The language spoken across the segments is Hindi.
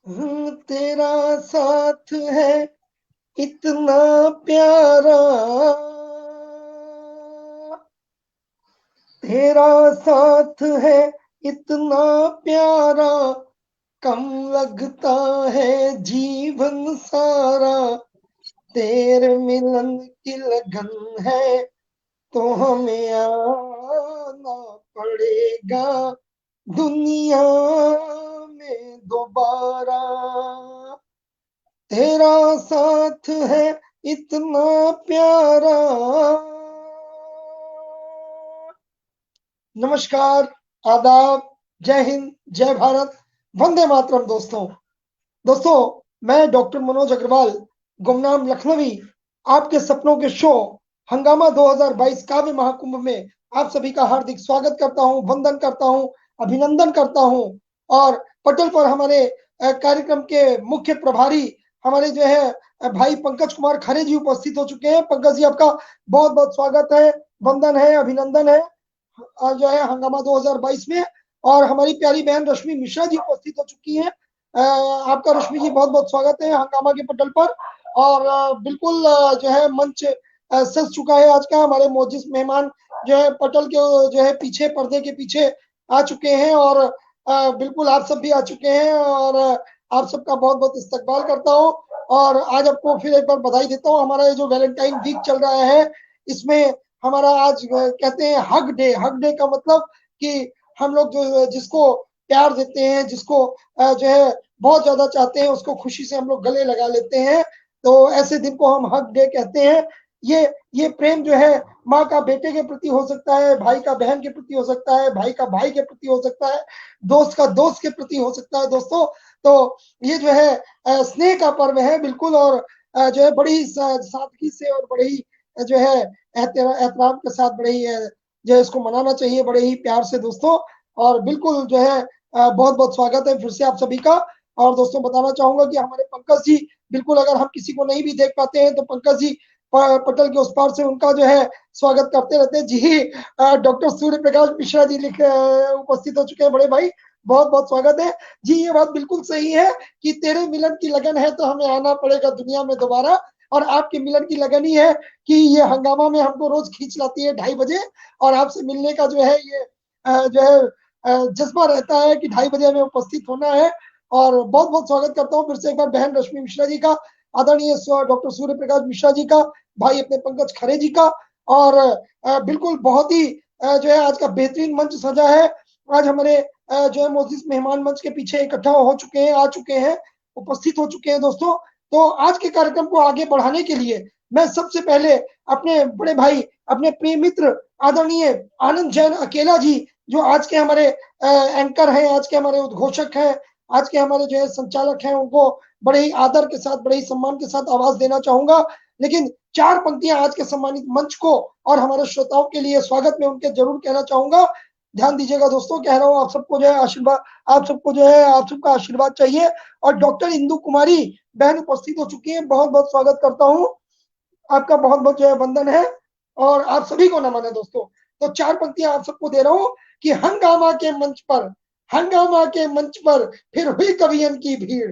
तेरा साथ है इतना प्यारा, तेरा साथ है इतना प्यारा, कम लगता है जीवन सारा। तेरे मिलन की लगन है तो हमें आना पड़ेगा दुनिया में दोबारा। तेरा साथ है इतना प्यारा। नमस्कार, आदाब, जय हिंद, जय भारत, वंदे मातरम। दोस्तों मैं डॉक्टर मनोज अग्रवाल, गुमनाम लखनवी, आपके सपनों के शो हंगामा 2022 काव्य महाकुंभ में आप सभी का हार्दिक स्वागत करता हूं, वंदन करता हूं, अभिनंदन करता हूं। और पटल पर हमारे कार्यक्रम के मुख्य प्रभारी हमारे जो है भाई पंकज कुमार खरे जी उपस्थित हो चुके हैं। पंकज जी, आपका बहुत बहुत स्वागत है, वंदन है, अभिनंदन है जो है हंगामा 2022 में। और हमारी प्यारी बहन रश्मि मिश्रा जी उपस्थित हो चुकी हैं। आपका रश्मि जी बहुत बहुत स्वागत है हंगामा के पटल पर। और बिल्कुल जो है मंच सज चुका है आज का। हमारे मोजिस मेहमान जो है पटल के जो है पीछे, पर्दे के पीछे आ चुके हैं। और बिल्कुल आप सब भी आ चुके हैं और आप सबका बहुत बहुत इस्तकबाल करता हूँ। और आज आपको फिर एक बार बधाई देता हूँ। हमारा ये जो वैलेंटाइन वीक चल रहा है, इसमें हमारा आज कहते हैं हग डे। हग डे का मतलब कि हम लोग जो जिसको प्यार देते हैं, जिसको जो है बहुत ज्यादा चाहते हैं, उसको खुशी से हम लोग गले लगा लेते हैं। तो ऐसे दिन को हम हग डे कहते हैं। ये प्रेम जो है माँ का बेटे के प्रति हो सकता है, भाई का बहन के प्रति हो सकता है, भाई का भाई के प्रति हो सकता है, दोस्त का दोस्त के प्रति हो सकता है। दोस्तों, तो ये जो है स्नेह का पर्व है बिल्कुल। और जो है बड़ी सादगी से और बड़े ही जो है एहतराम के साथ बड़े ही जो है इसको मनाना चाहिए, बड़े ही प्यार से दोस्तों। और बिल्कुल जो है बहुत बहुत स्वागत है फिर से आप सभी का। और दोस्तों बताना चाहूंगा कि हमारे पंकज जी, बिल्कुल अगर हम किसी को नहीं भी देख पाते हैं तो पंकज जी पटल के उस पार से उनका जो है स्वागत करते रहते हैं जी। डॉक्टर सूर्य प्रकाश मिश्रा जी उपस्थित हो चुके हैं बड़े भाई, बहुत बहुत स्वागत है जी। ये बात बिल्कुल सही है कि तेरे मिलन की लगन है तो हमें आना पड़ेगा दुनिया में दोबारा। और आपके मिलन की लगन ही है कि ये हंगामा में हमको रोज खींच लाती है 2:30 बजे। और आपसे मिलने का जो है ये जो है जज्बा रहता है कि 2:30 बजे हमें उपस्थित होना है। और बहुत बहुत स्वागत करता हूँ फिर से एक बार बहन रश्मि मिश्रा जी का, आदरणीय डॉक्टर सूर्य प्रकाश मिश्रा जी का, भाई अपने पंकज खरे जी का। और बिल्कुल बहुत ही जो है आज का बेहतरीन मंच सजा है। आज हमारे जो है मोजिस मेहमान मंच के पीछे इकट्ठा हो चुके हैं, आ चुके हैं, उपस्थित हो चुके हैं दोस्तों। तो आज के कार्यक्रम को आगे बढ़ाने के लिए मैं सबसे पहले अपने बड़े भाई, अपने प्रिय मित्र आदरणीय आनंद जैन अकेला जी, जो आज के हमारे एंकर हैं, आज के हमारे उद्घोषक हैं, आज के हमारे जो है संचालक हैं, उनको बड़े ही आदर के साथ, बड़े ही सम्मान के साथ आवाज देना चाहूंगा। लेकिन 4 पंक्तियां आज के सम्मानित मंच को और हमारे श्रोताओं के लिए स्वागत में उनके जरूर कहना चाहूंगा। ध्यान दीजिएगा दोस्तों, कह रहा हूँ आप सबको जो है आशीर्वाद, आप सबको जो है आप सबका आशीर्वाद चाहिए। और डॉक्टर इंदु कुमारी बहन उपस्थित हो चुकी है, बहुत बहुत स्वागत करता हूँ आपका, बहुत बहुत जो है वंदन है और आप सभी को नमन है दोस्तों। तो 4 पंक्तियां आप सबको दे रहा हूँ कि हंगामा के मंच पर, हंगामा के मंच पर फिर हुई कवियन की भीड़,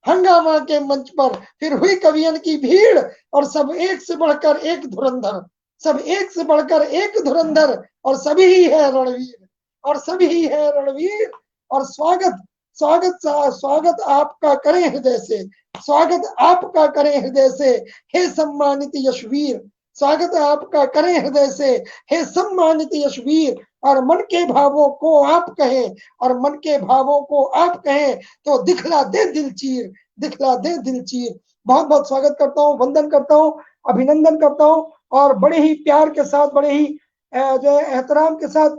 हंगामा के मंच पर फिर हुई कवियन की भीड़। और सब एक से बढ़कर एक धुरंधर, सब एक से बढ़कर एक धुरंधर, और सभी ही है रणवीर, और सभी ही है रणवीर। और स्वागत स्वागत स्वागत आपका करें हृदय से, स्वागत आपका करें हृदय से हे सम्मानित यशवीर, स्वागत आपका करें हृदय से हे सम्मानित यशवीर। और मन के भावों को आप कहें, और मन के भावों को आप कहें तो दिखला दे दिल चीर, दिखला दे दिल चीर। बहुत बहुत स्वागत करता हूँ, वंदन करता हूँ, अभिनंदन करता हूँ। और बड़े ही प्यार के साथ, बड़े ही जो है एहतराम के साथ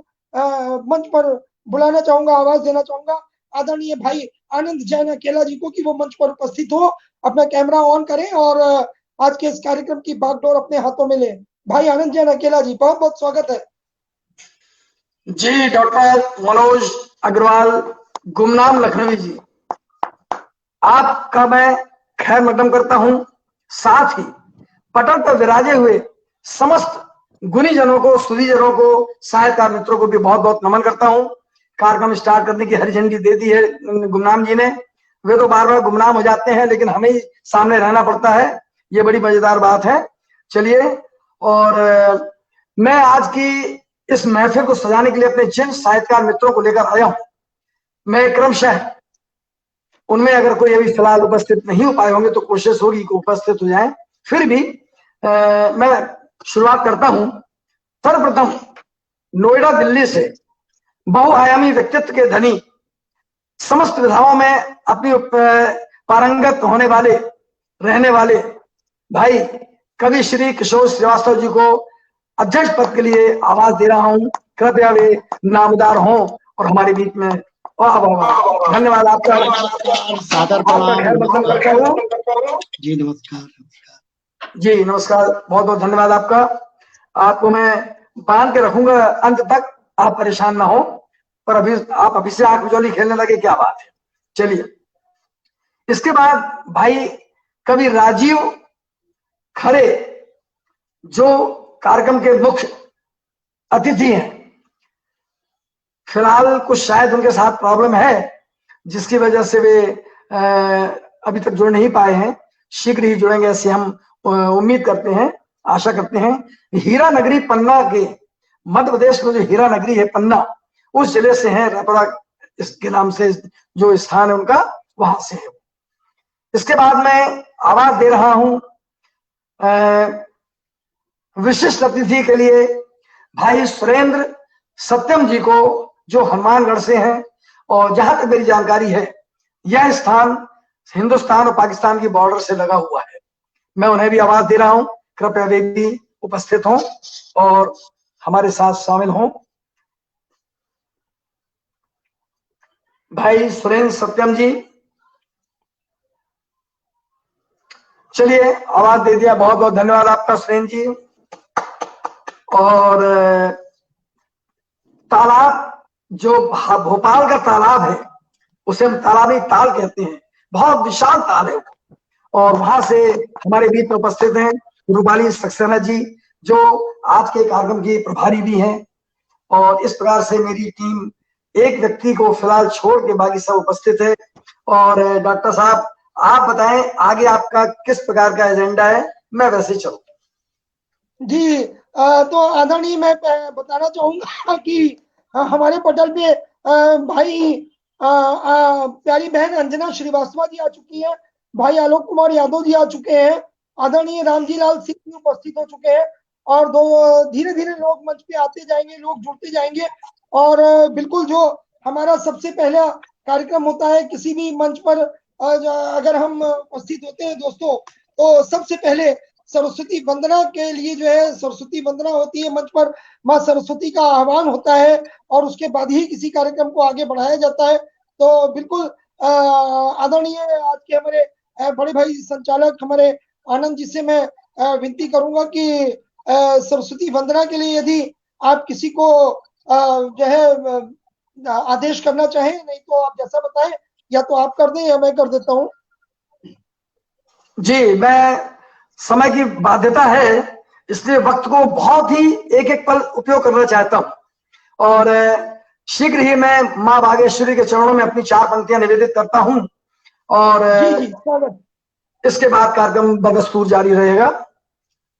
मंच पर बुलाना चाहूंगा, आवाज देना चाहूंगा आदरणीय भाई आनंद जैन अकेला जी को कि वो मंच पर उपस्थित हो, अपना कैमरा ऑन करें और आज के इस कार्यक्रम की बागडोर अपने हाथों में लें। भाई आनंद जैन अकेला जी, बहुत बहुत स्वागत है जी। डॉक्टर मनोज अग्रवाल, गुमनाम लखनवी जी, आपका मैं खैर मकदम करता हूं। साथ ही पटल पर विराजे हुए समस्त गुणीजनों को, सुधीजनों को, साहित्यकार मित्रों को भी बहुत बहुत नमन करता हूं। कार्यक्रम स्टार्ट करने की हरी झंडी दे दी है गुमनाम जी ने। वे तो बार बार गुमनाम हो जाते हैं, लेकिन हमें ही सामने रहना पड़ता है। ये बड़ी मजेदार बात है। चलिए, और मैं आज की इस महफिल को सजाने के लिए अपने जिन साहित्यकार मित्रों को लेकर आया हूं, मैं क्रमशः उनमें अगर कोई अभी फिलहाल उपस्थित नहीं हो पाए होंगे तो कोशिश होगी कि उपस्थित हो जाएं। फिर भी मैं शुरुआत करता हूं। सर्वप्रथम नोएडा दिल्ली से बहुआयामी व्यक्तित्व के धनी, समस्त विधाओं में अपनी पारंगत होने वाले, रहने वाले भाई कवि श्री किशोर श्रीवास्तव जी को अध्यक्ष पद के लिए आवाज दे रहा हूं। कृपया वे नामदार हों और हमारे बीच में। वाह वाह वाह, धन्यवाद आपका। सादर प्रणाम। खैर मकदम करता हूँ। जी नमस्कार। जी नमस्कार, बहुत बहुत धन्यवाद आपका। आपको मैं बांध के रखूंगा अंत तक, आप परेशान ना हो। पर अभी से आंख मिचौली खेलने लगे, क्या बात है। चलिए, इसके बाद भाई कवि राजीव खरे, जो कार्यक्रम के मुख्य अतिथि हैं। फिलहाल कुछ शायद उनके साथ प्रॉब्लम है, जिसकी वजह से वे अभी तक जुड़ नहीं पाए हैं। शीघ्र ही जुड़ेंगे ऐसे हम उम्मीद करते हैं, आशा करते हैं। हीरा नगरी पन्ना के, मध्य प्रदेश में जो हीरा नगरी है पन्ना, उस जिले से है। रपड़ा इसके नाम से जो स्थान है उनका, वहां से है। इसके बाद मैं आवाज दे रहा हूं विशिष्ट अतिथि के लिए, भाई सुरेंद्र सत्यम जी को, जो हनुमानगढ़ से हैं। और जहां तक मेरी जानकारी है, यह स्थान हिंदुस्तान और पाकिस्तान की बॉर्डर से लगा हुआ है। मैं उन्हें भी आवाज दे रहा हूं, कृपया वे भी उपस्थित हों और हमारे साथ शामिल हों। भाई सुरेंद्र सत्यम जी, चलिए आवाज दे दिया, बहुत बहुत धन्यवाद आपका सुरेंद्र जी। और तालाब, जो भोपाल का तालाब है, उसे हम तालाबी ताल कहते हैं। बहुत विशाल ताल है और वहां से हमारे बीच में उपस्थित हैं रूपाली सक्सेना जी, जो आज के कार्यक्रम की प्रभारी भी हैं। और इस प्रकार से मेरी टीम एक व्यक्ति को फिलहाल छोड़ के बाकी सब उपस्थित है। और डॉक्टर साहब, आप बताएं आगे आपका किस प्रकार का एजेंडा है, मैं वैसे चलूं। जी, तो आदरणीय, मैं बताना चाहूंगा कि हमारे पटल पे भाई प्यारी बहन अंजना श्रीवास्तव जी आ चुकी हैं, भाई आलोक कुमार यादव जी आ चुके हैं, आदरणीय रामजी लाल सिंह जी उपस्थित हो चुके हैं। और धीरे धीरे लोग मंच पे आते जाएंगे, लोग जुड़ते जाएंगे। और बिल्कुल जो हमारा सबसे पहला कार्यक्रम होता है किसी भी मंच पर, अगर हम उपस्थित होते हैं दोस्तों, तो सबसे पहले सरस्वती वंदना के लिए जो है सरस्वती वंदना होती है मंच पर, माँ सरस्वती का आह्वान होता है और उसके बाद ही किसी कार्यक्रम को आगे बढ़ाया जाता है। तो बिल्कुल आदरणीय आज के हमारे बड़े भाई संचालक हमारे आनंद जी से मैं विनती करूंगा कि सरस्वती वंदना के लिए यदि आप किसी को जो है आदेश करना चाहें, नहीं तो आप जैसा बताएं, या तो आप कर दें या मैं कर देता हूं। जी, मैं समय की बाध्यता है, इसलिए वक्त को बहुत ही एक एक पल उपयोग करना चाहता हूं। और शीघ्र ही मैं मां बागेश्वरी के चरणों में अपनी 4 पंक्तियां निवेदित करता हूं। और जी स्वागत। इसके बाद कार्यक्रम बदस्तूर जारी रहेगा।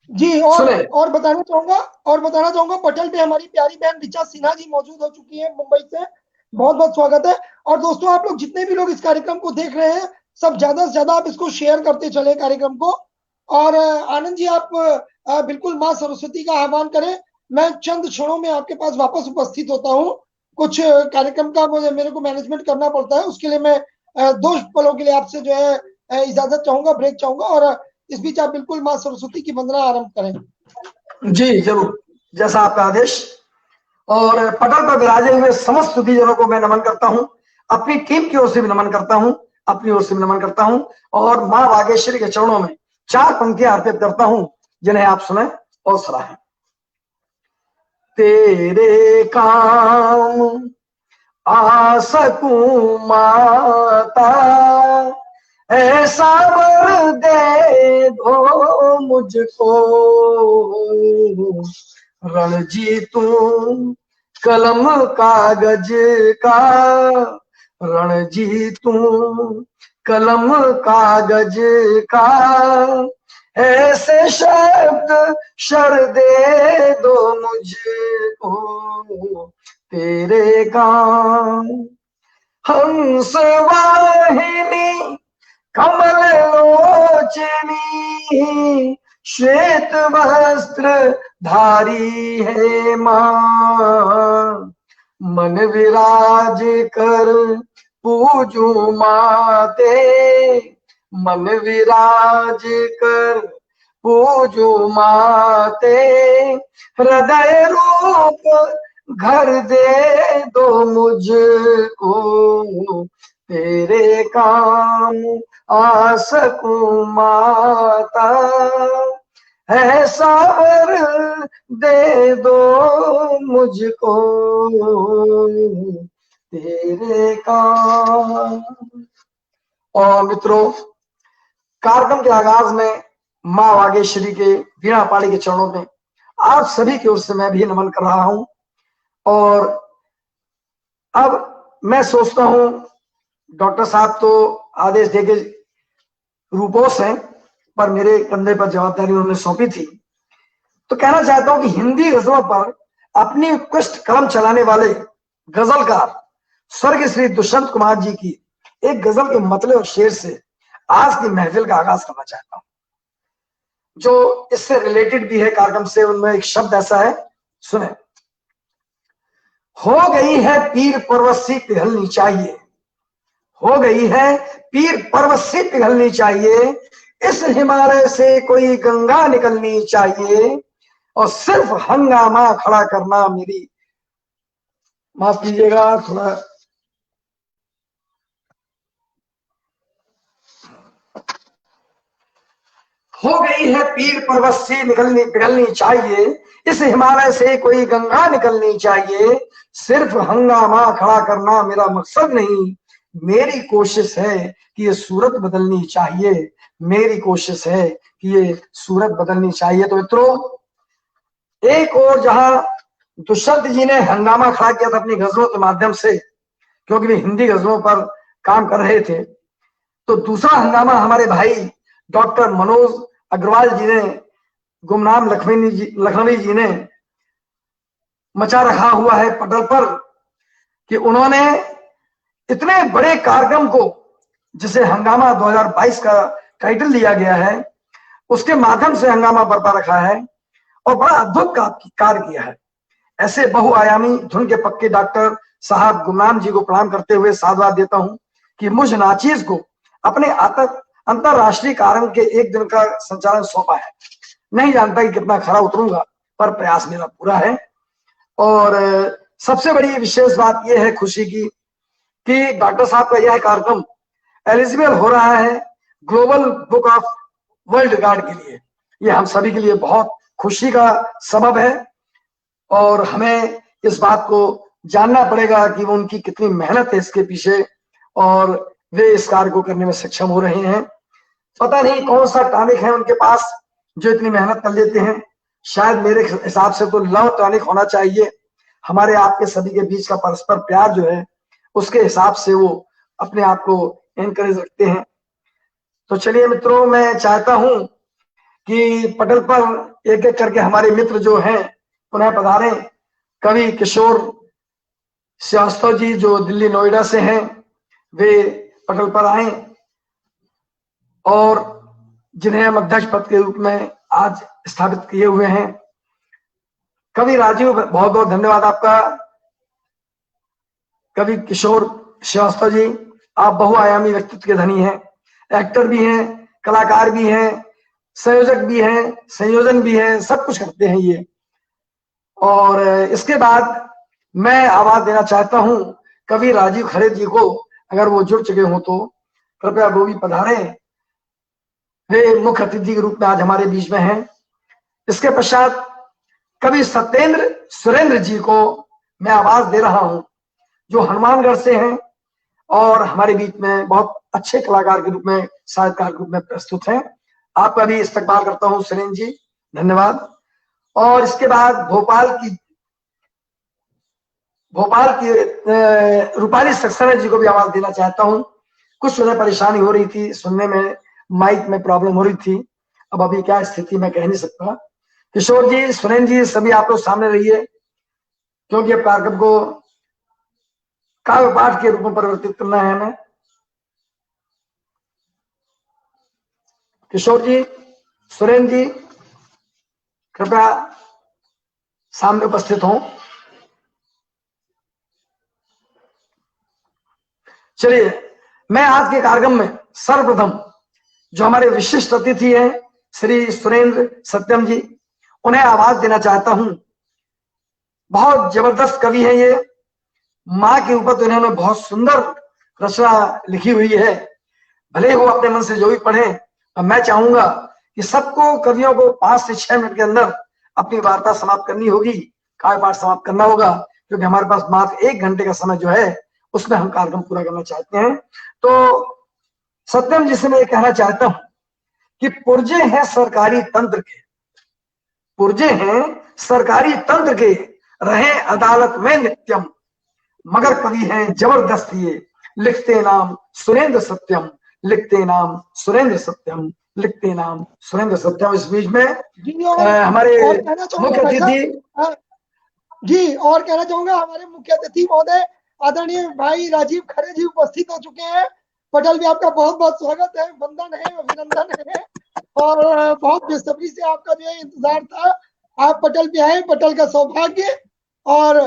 जी, और बताना चाहूंगा पटल पे हमारी प्यारी बहन ऋचा सिन्हा जी मौजूद हो चुकी है मुंबई से। बहुत बहुत स्वागत है। और दोस्तों, आप लोग जितने भी लोग इस कार्यक्रम को देख रहे हैं, सब ज्यादा से ज्यादा आप इसको शेयर करते चले कार्यक्रम को। और आनंद जी, आप बिल्कुल माँ सरस्वती का आह्वान करें। मैं चंद क्षणों में आपके पास वापस उपस्थित होता हूँ। कुछ कार्यक्रम का मेरे को मैनेजमेंट करना पड़ता है, उसके लिए मैं 2 पलों के लिए आपसे जो है इजाजत चाहूंगा, ब्रेक चाहूंगा। और इस बीच आप बिल्कुल माँ सरस्वती की वंदना आरंभ करें। जी जरूर, जैसा आपका आदेश। और पटल पर विराजे हुए समस्त स्तुतिजनों को मैं नमन करता हूं, अपनी टीम की ओर से भी नमन करता हूं, अपनी ओर से भी नमन करता हूं। और मां बागेश्वरी के चरणों में 4 पंक्तियां अर्पित करता हूं, जिन्हें आप सुने और सराहें। तेरे काम आ सकूं माता, ऐसा वर दे दो मुझको, रणजी तू कलम कागज का, रणजी तू कलम कागज का, ऐसे शब्द शर दे दो मुझको तेरे काम। हंस वाहिनी कमल लोचनी, श्वेत वस्त्र धारी है मां। मन विराज कर पूजू माते, मन विराज कर पूजू माते। हृदय रूप घर दे दो मुझको तेरे काम आ सकूं माता। ऐसा वर दे दो मुझको तेरे काम। और मित्रों, कार्यक्रम के आगाज में मां वागेश्वरी के वीणा पाणी के चरणों में आप सभी की ओर से मैं भी नमन कर रहा हूं। और अब मैं सोचता हूं, डॉक्टर साहब तो आदेश देके रूपोस हैं, पर मेरे कंधे पर जवाबदारी उन्होंने सौंपी थी। तो कहना चाहता हूं कि हिंदी गजलों पर अपनी उत्कृष्ट कलम चलाने वाले गजलकार स्वर्गीय श्री दुष्यंत कुमार जी की एक गजल के मतले और शेर से आज की महफिल का आगाज करना चाहता हूं, जो इससे रिलेटेड भी है कार्यक्रम से। उनमें एक शब्द ऐसा है, सुने। हो गई है पीर पर्वत पिघलनी चाहिए, हो गई है पीर पर्वत पिघलनी चाहिए, इस हिमालय से कोई गंगा निकलनी चाहिए, और सिर्फ हंगामा खड़ा करना मेरी, माफ कीजिएगा थोड़ा, हो गई है पीर पर्वत से निकलनी पिघलनी चाहिए, इस हिमालय से कोई गंगा निकलनी चाहिए, सिर्फ हंगामा खड़ा करना मेरा मकसद नहीं, मेरी कोशिश है कि ये सूरत बदलनी चाहिए, मेरी कोशिश है कि ये सूरत बदलनी चाहिए। तो मित्रों, एक और जहां दुष्यंत जी ने हंगामा खड़ा किया था अपनी गजलों के माध्यम से, क्योंकि वे हिंदी गजलों पर काम कर रहे थे, तो दूसरा हंगामा हमारे भाई डॉक्टर मनोज अग्रवाल जी ने, गुमनाम लखनवी जी ने मचा रखा हुआ है पटल पर, कि उन्होंने इतने बड़े कार्यक्रम को, जिसे हंगामा 2022 का टाइटल दिया गया है, उसके माध्यम से हंगामा बरपा रखा है और बड़ा अद्भुत कार्य किया है। ऐसे बहुआयामी धुन के पक्के डॉक्टर साहब गुमनाम जी को प्रणाम करते हुए साधुवाद देता हूं कि मुझ नाचीज को अपने अंतरराष्ट्रीय कार्यक्रम के एक दिन का संचालन सौंपा है। नहीं जानता कि कितना खरा उतरूंगा, पर प्रयास मेरा पूरा है। और सबसे बड़ी विशेष बात यह है खुशी की कि डॉक्टर साहब का यह कार्यक्रम एलिजिबल हो रहा है global book of world record के लिए। यह हम सभी के लिए बहुत खुशी का सबब है और हमें इस बात को जानना पड़ेगा कि वो उनकी कितनी मेहनत है इसके पीछे, और वे इस कार्य को करने में सक्षम हो रहे हैं। पता नहीं कौन सा टॉनिक है उनके पास जो इतनी मेहनत कर लेते हैं। शायद मेरे हिसाब से तो लव टॉनिक होना चाहिए। हमारे आपके सभी के बीच का परस्पर प्यार जो है, उसके हिसाब से वो अपने आप को एनकरेज रखते हैं। तो चलिए मित्रों, मैं चाहता हूं कि पटल पर एक एक करके हमारे मित्र जो हैं पुनः पधारे। कवि किशोर श्रीवास्तव जी जो दिल्ली नोएडा से हैं, वे पटल पर आए और जिन्हें हम अध्यक्ष पद के रूप में आज स्थापित किए हुए हैं। कवि राजीव, बहुत बहुत धन्यवाद आपका। कवि किशोर श्रीवास्तव जी, आप बहुआयामी व्यक्तित्व के धनी हैं, एक्टर भी हैं, कलाकार भी हैं, संयोजक भी हैं, संयोजन भी हैं, सब कुछ करते हैं ये। और इसके बाद मैं आवाज देना चाहता हूं कवि राजीव खरे जी को, अगर वो जुड़ चुके हो तो कृपया वो भी पधारे। वे मुख्य अतिथि के रूप में आज हमारे बीच में हैं। इसके पश्चात कवि सत्येंद्र सुरेंद्र जी को मैं आवाज दे रहा हूं, जो हनुमानगढ़ से हैं और हमारे बीच में बहुत अच्छे कलाकार के रूप में, साहित्यकार के रूप में प्रस्तुत हैं। आपका भी इस्तकबाल करता हूं सुरेंद्र जी, धन्यवाद। और इसके बाद भोपाल की रूपाली सक्सेना जी को भी आवाज देना चाहता हूं। कुछ सुबह परेशानी हो रही थी, सुनने में माइक में प्रॉब्लम हो रही थी। अब अभी क्या स्थिति मैं कह नहीं सकता। किशोर जी, सुरेंद्र जी, सभी आप लोग सामने रहिए, क्योंकि अब कार्यक्रम को काव्य पाठ के रूप में परिवर्तित करना है हमें। किशोर जी, सुरेंद्र जी, कृपया सामने उपस्थित हों। चलिए, मैं आज के कार्यक्रम में सर्वप्रथम जो हमारे विशिष्ट अतिथि हैं श्री सुरेंद्र सत्यम जी, उन्हें आवाज देना चाहता हूं। बहुत जबरदस्त कवि हैं ये। माँ के ऊपर तो इन्होंने बहुत सुंदर रचना लिखी हुई है, भले वो अपने मन से जो भी पढ़े। और मैं चाहूंगा कि सबको, कवियों को 5 से 6 मिनट के अंदर अपनी वार्ता समाप्त करनी होगी, काव्य पाठ समाप्त करना होगा, क्योंकि हमारे पास मात्र 1 घंटे का समय जो है उसमें हम कार्यक्रम पूरा करना चाहते हैं। तो सत्यम जी से मैं कहना चाहता हूं कि पुर्जे हैं सरकारी तंत्र के, पुर्जे हैं सरकारी तंत्र के, रहे अदालत में नित्यम, मगर कवि हैं जबरदस्त ये, लिखते नाम सुरेंद्र सत्यम, लिखते नाम सुरेंद्र सत्यम, लिखते नाम सुरेंद्र सत्यम। इस बीच में हमारे मुख्य अतिथि जी, और कहना चाहूंगा हमारे मुख्य अतिथि महोदय आदरणीय भाई राजीव खरे जी उपस्थित हो चुके हैं। पटेल भी आपका बहुत बहुत स्वागत है, वंदन है, अभिनंदन है, और बहुत बेसब्री से आपका जो है इंतजार था। आप पटेल पे आए, पटेल का सौभाग्य। और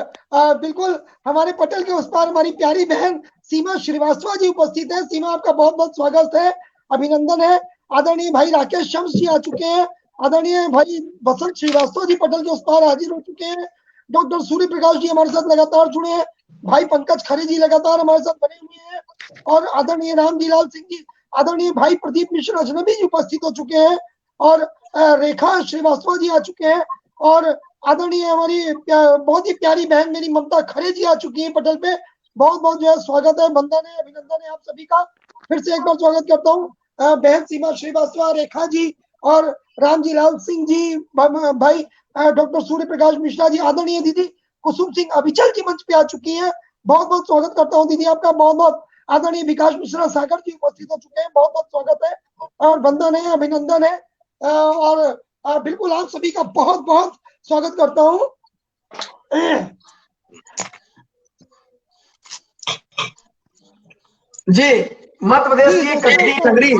बिल्कुल हमारे पटेल के उस पार हमारी प्यारी बहन सीमा श्रीवास्तव जी उपस्थित है। सीमा, आपका बहुत बहुत स्वागत है, अभिनंदन है। आदरणीय भाई राकेश शम्स जी आ चुके हैं। आदरणीय भाई बसंत श्रीवास्तव जी पटेल के उस पार हाजिर हो चुके हैं। डॉक्टर सूर्य प्रकाश जी हमारे साथ लगातार जुड़े हैं। भाई पंकज खरे जी लगातार हमारे साथ बने हुए हैं। और आदरणीय रामजी लाल सिंह जी, आदरणीय भाई प्रदीप मिश्र अजनबी जी उपस्थित हो चुके हैं। और रेखा श्रीवास्तव जी आ चुके हैं। और आदरणीय हमारी बहुत ही प्यारी बहन मेरी ममता खरे जी आ चुकी है पटेल पे। बहुत बहुत जो है स्वागत है, वंदन है, अभिनंदन है आप सभी का। फिर से एक बार स्वागत करता हूँ बहन सीमा श्रीवास्तव, रेखा जी और रामजी लाल सिंह जी, भाई डॉक्टर सूर्य प्रकाश मिश्रा जी, आदरणीय दीदी कुसुम सिंह अविचल जी मंच पे आ चुकी हैं। बहुत बहुत स्वागत करता हूँ दीदी आपका, बहुत बहुत। आदरणीय विकास मिश्रा सागर जी उपस्थित हो चुके हैं, बहुत बहुत स्वागत है और वंदन है, अभिनंदन है। और बिल्कुल आप सभी का बहुत बहुत स्वागत करता हूँ। जी, मध्य प्रदेश की कटनी नगरी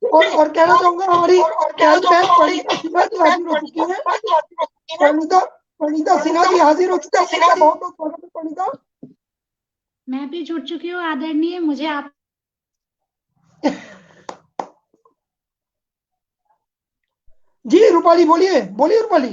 और कहना चाहूंगा हमारी प्यारी बहन परिणीता सिन्हा जी हाजिर हो चुकी है। परिणीता सिन्हा जी हाजिर हो चुके हैं, बहुत बहुत स्वागत है परिणीता। मैं भी जुड़ चुकी हूँ आदरणीय, मुझे आप जी रूपाली बोलिए, बोलिए रूपाली।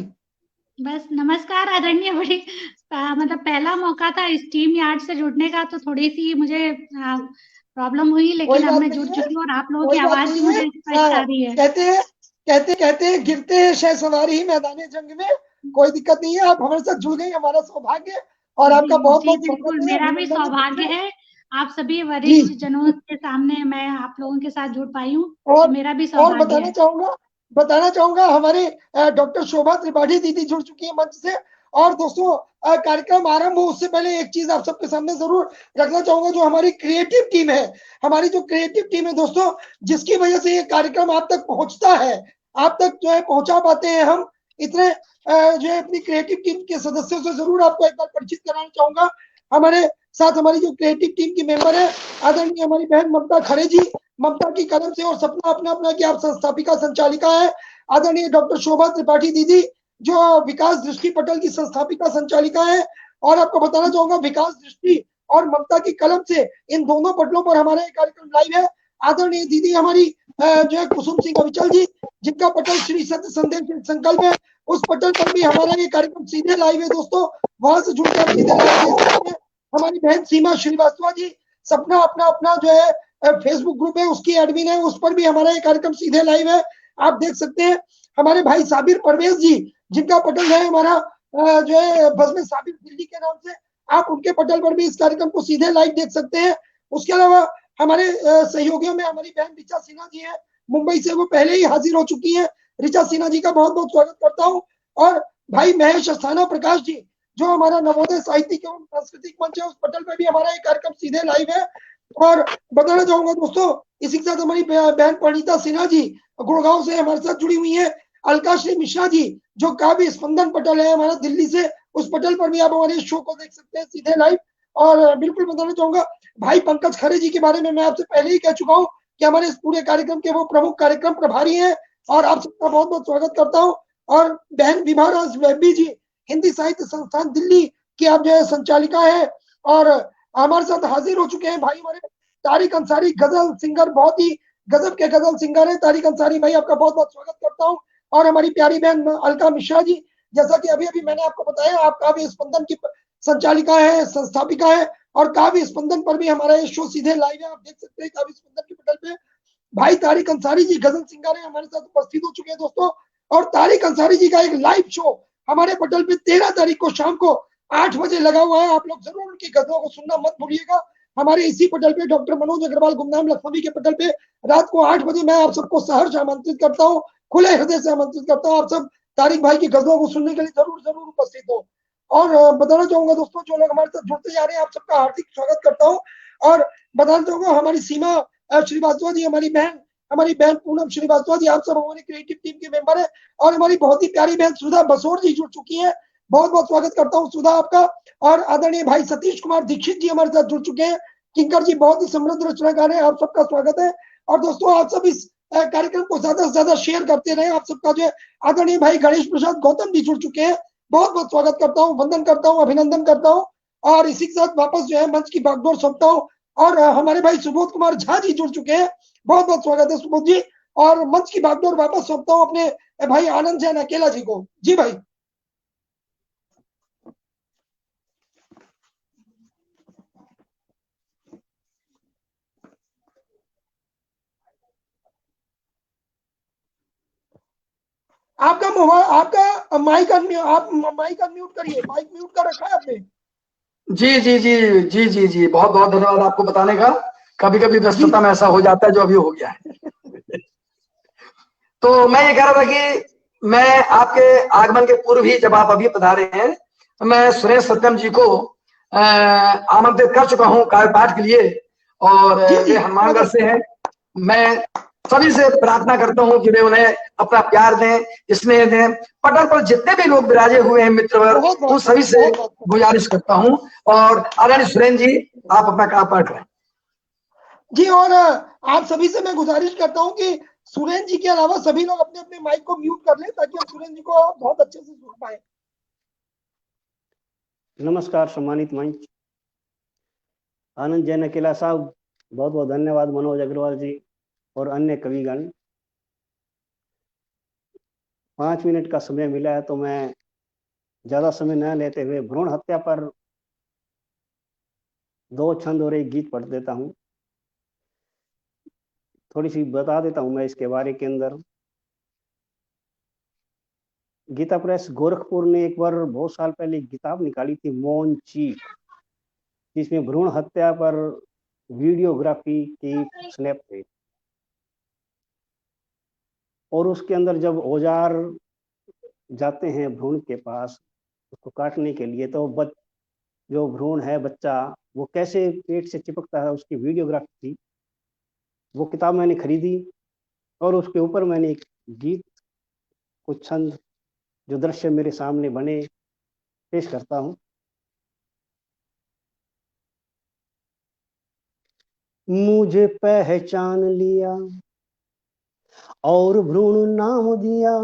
बस नमस्कार आदरणीय। बड़ी मतलब पहला मौका था इस टीम यार्ड से जुड़ने का, तो थोड़ी सी मुझे प्रॉब्लम हुई, लेकिन अब मैं जुड़ चुकी हूँ और आप लोगों की आवाज भी मुझे स्पष्ट आ रही है। कहते हैं गिरते हैं शह सवारी मैदान जंग में, कोई दिक्कत नहीं है, आप हमारे साथ जुड़ गई, हमारा सौभाग्य। और आपका बहुत बहुत बिल्कुल मेरा भी सौभाग्य है, आप सभी वरिष्ठ जनों के सामने मैं आप लोगों के साथ जुड़ पाई हूँ, तो मेरा भी सौभाग्य है। बताना चाहूंगा हमारे डॉक्टर शोभा त्रिपाठी दीदी जुड़ चुकी है मंच से। और दोस्तों कार्यक्रम आरंभ हो उससे पहले एक चीज आप सबके सामने जरूर रखना चाहूंगा, जो हमारी क्रिएटिव टीम है, हमारी जो क्रिएटिव टीम है दोस्तों, जिसकी वजह से ये कार्यक्रम आप तक पहुंचता है, आप तक जो है पहुंचा पाते हैं हम इतने जो है अपनी क्रिएटिव टीम के सदस्यों से जरूर आपको एक बार परिचित कराना चाहूंगा। हमारे साथ हमारी जो क्रिएटिव टीम की मेंबर है आदरणीय हमारी बहन ममता खरे जी, ममता की कलम से और सपना अपना अपना की आप संस्थापिका संचालिका है। आदरणीय डॉक्टर शोभा त्रिपाठी दीदी जो विकास दृष्टि पटेल की संस्थापिका संचालिका है। और आपको बताना चाहूंगा विकास दृष्टि और ममता की कलम से इन दोनों पटलों पर हमारा ये कार्यक्रम लाइव है। आदरणीय दीदी हमारी जो है कुसुम सिंह अविचल जी, जिनका पटल श्री सत्य संदेश संकल्प है, उस पटल पर भी हमारा ये कार्यक्रम सीधे लाइव है दोस्तों, वहां से जुड़कर सीधे लाइव देख सकते हैं। हमारी बहन सीमा श्रीवास्तव जी, सपना अपना अपना जो है फेसबुक ग्रुप है उसकी एडमिन है, उस पर भी हमारा ये कार्यक्रम सीधे लाइव है, आप देख सकते हैं। हमारे भाई साबिर परवेज जी, जिनका पटल है हमारा जो है बज़्म साबिर दिल्ली के नाम से, आप उनके पटल पर भी इस कार्यक्रम को सीधे लाइव देख सकते हैं। उसके अलावा हमारे सहयोगियों में हमारी बहन ऋचा सिन्हा जी है, मुंबई से वो पहले ही हाजिर हो चुकी है। ऋचा सिन्हा जी का बहुत बहुत स्वागत करता हूँ। और भाई महेश अस्थाना प्रकाश जी, जो हमारा नवोदय साहित्यिक एवं सांस्कृतिक मंच है, उस पटल पर भी हमारा एक कार्यक्रम सीधे लाइव है, और बताना चाहूंगा दोस्तों, इसी के साथ हमारी बहन परिणीता सिन्हा जी गुड़गांव से हमारे साथ जुड़ी हुई है। अलकाश्री मिश्रा जी जो काव्य स्पंदन पटल है हमारा दिल्ली से, उस पटल पर भी आप हमारे शो को देख सकते हैं सीधे लाइव। और बिल्कुल बताना चाहूंगा भाई पंकज खरे जी के बारे में मैं आपसे पहले ही कह चुका हूँ कि हमारे इस पूरे कार्यक्रम के वो प्रमुख कार्यक्रम प्रभारी हैं, और आप सबका बहुत बहुत स्वागत करता हूँ। और बहन विभा राज वेब्बी जी हिंदी साहित्य संस्थान दिल्ली की आप जो है संचालिका है, और हमारे साथ हाजिर हो चुके हैं भाई हमारे तारिक अंसारी, गजल सिंगर, बहुत ही गजब के गजल सिंगर है तारिक अंसारी भाई, आपका बहुत बहुत स्वागत करता हूँ। और हमारी प्यारी बहन अलका मिश्रा जी, जैसा कि अभी अभी मैंने आपको बताया, आप काव्य स्पंदन की संचालिका है, संस्थापिका है, और काव्य स्पंदन पर भी हमारा ये शो सीधे लाइव है, आप देख सकते हैं काव्य स्पंदन के पटल पे। भाई तारिक अंसारी जी गजल सिंगर है, हमारे साथ उपस्थित हो चुके हैं दोस्तों। और तारिक अंसारी जी का एक लाइव शो हमारे पटल पे 13 तारीख को शाम को 8 बजे लगा हुआ है, आप लोग जरूर उनकी गजलों को सुनना मत भूलिएगा। हमारे इसी पटल पे डॉक्टर मनोज अग्रवाल गुमनाम लखनवी के पटल पे रात को 8 बजे मैं आप सबको सहर्ष आमंत्रित करता हूँ, खुले हृदय से आमंत्रित करता हूँ। आप सब तारिक भाई की गजलों को सुनने के लिए जरूर जरूर उपस्थित हो। और बताना चाहूंगा दोस्तों, जो लोग हमारे साथ जुड़ते जा रहे हैं, आप सबका हार्दिक स्वागत करता हूँ। और बताना चाहूंगा हमारी सीमा श्रीवास्तव जी, हमारी बहन पूनम श्रीवास्तव जी, आप सब हमारी क्रिएटिव टीम के मेंबर है। और हमारी बहुत ही प्यारी बहन सुधा बसोर जी जुड़ चुकी है, बहुत बहुत स्वागत करता हूँ सुधा आपका। और आदरणीय भाई सतीश कुमार दीक्षित जी हमारे साथ जुड़ चुके हैं, किंकर जी बहुत ही समृद्ध रचनाकार है, आप सबका स्वागत है। और दोस्तों आप सब इस कार्यक्रम को ज्यादा से ज्यादा शेयर करते रहे, आप सबका जो है आदरणीय भाई गणेश प्रसाद गौतम जी जुड़ चुके हैं, बहुत बहुत स्वागत करता हूँ, वंदन करता हूँ, अभिनंदन करता हूँ। और इसी के साथ वापस जो है मंच की बागडोर सौंपता हूँ। और हमारे भाई सुबोध कुमार झा जी जुड़ चुके हैं, बहुत बहुत स्वागत है सुबोध जी। और मंच की बागडोर वापस सौंपता हूँ अपने भाई आनंद जैन अकेला जी को। जी भाई। आपका मोबाइल, आपका माइक अनम्यूट, आप माइक अनम्यूट करिए, माइक म्यूट कर रखा है आपने। जी जी जी जी जी जी, बहुत बहुत धन्यवाद आपको बताने का। कभी कभी व्यस्तता में ऐसा हो जाता है, जो अभी हो गया है। तो मैं ये कह रहा था कि मैं आपके आगमन के पूर्व ही, जब आप अभी पधारे हैं, मैं सुरेश सत्यम जी को आमंत्रित कर चुका हूँ काव्य पाठ के लिए, और वे हनुमानगढ़ से हैं। मैं सभी से प्रार्थना करता हूँ कि वे उन्हें अपना प्यार दें, स्नेह दें। पटल पर जितने भी लोग विराजे हुए हैं मित्रवर, उन सभी से गुजारिश करता हूँ। और आदरणीय सुरेंद्र जी, आप अपना काव्य पाठ करें। जी, और आप सभी से मैं गुजारिश करता हूँ कि सुरेंद्र जी के अलावा सभी लोग अपने अपने माइक को म्यूट कर लें, ताकि हम सुरेंद्र जी को बहुत अच्छे से सुन पाए। नमस्कार सम्मानित मंच, आनंद जैन अकेला साहब, बहुत बहुत धन्यवाद। मनोज अग्रवाल जी और अन्य कविगण, 5 मिनट का समय मिला है तो मैं ज्यादा समय न लेते हुए भ्रूण हत्या पर 2 छंद और एक गीत पढ़ देता हूँ। थोड़ी सी बता देता हूँ मैं इसके बारे के अंदर। गीता प्रेस गोरखपुर ने एक बार बहुत साल पहले एक किताब निकाली थी, मौन चीख, जिसमें भ्रूण हत्या पर वीडियोग्राफी की स्नैप थे। और उसके अंदर जब औजार जाते हैं भ्रूण के पास उसको काटने के लिए, तो जो भ्रूण है बच्चा, वो कैसे पेट से चिपकता है, उसकी वीडियोग्राफी थी। वो किताब मैंने खरीदी और उसके ऊपर मैंने एक गीत, कुछ छंद, जो दृश्य मेरे सामने बने, पेश करता हूँ। मुझे पहचान लिया और भ्रूण नाम दिया,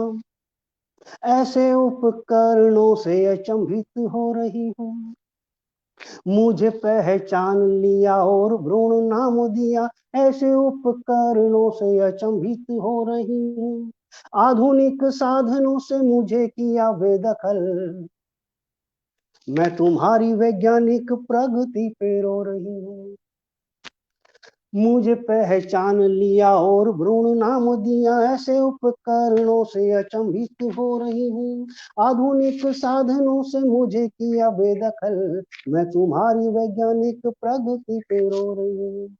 ऐसे उपकरणों से अचंभित हो रही हूँ। मुझे पहचान लिया और भ्रूण नाम दिया, ऐसे उपकरणों से अचंभित हो रही हूँ। आधुनिक साधनों से मुझे किया बेदखल, मैं तुम्हारी वैज्ञानिक प्रगति पे रो रही हूँ। मुझे पहचान लिया और भ्रूण नाम दिया, ऐसे उपकरणों से अचंभित हो रही हूँ। आधुनिक साधनों से मुझे किया बेदखल, मैं तुम्हारी वैज्ञानिक प्रगति पे रो रही हूँ।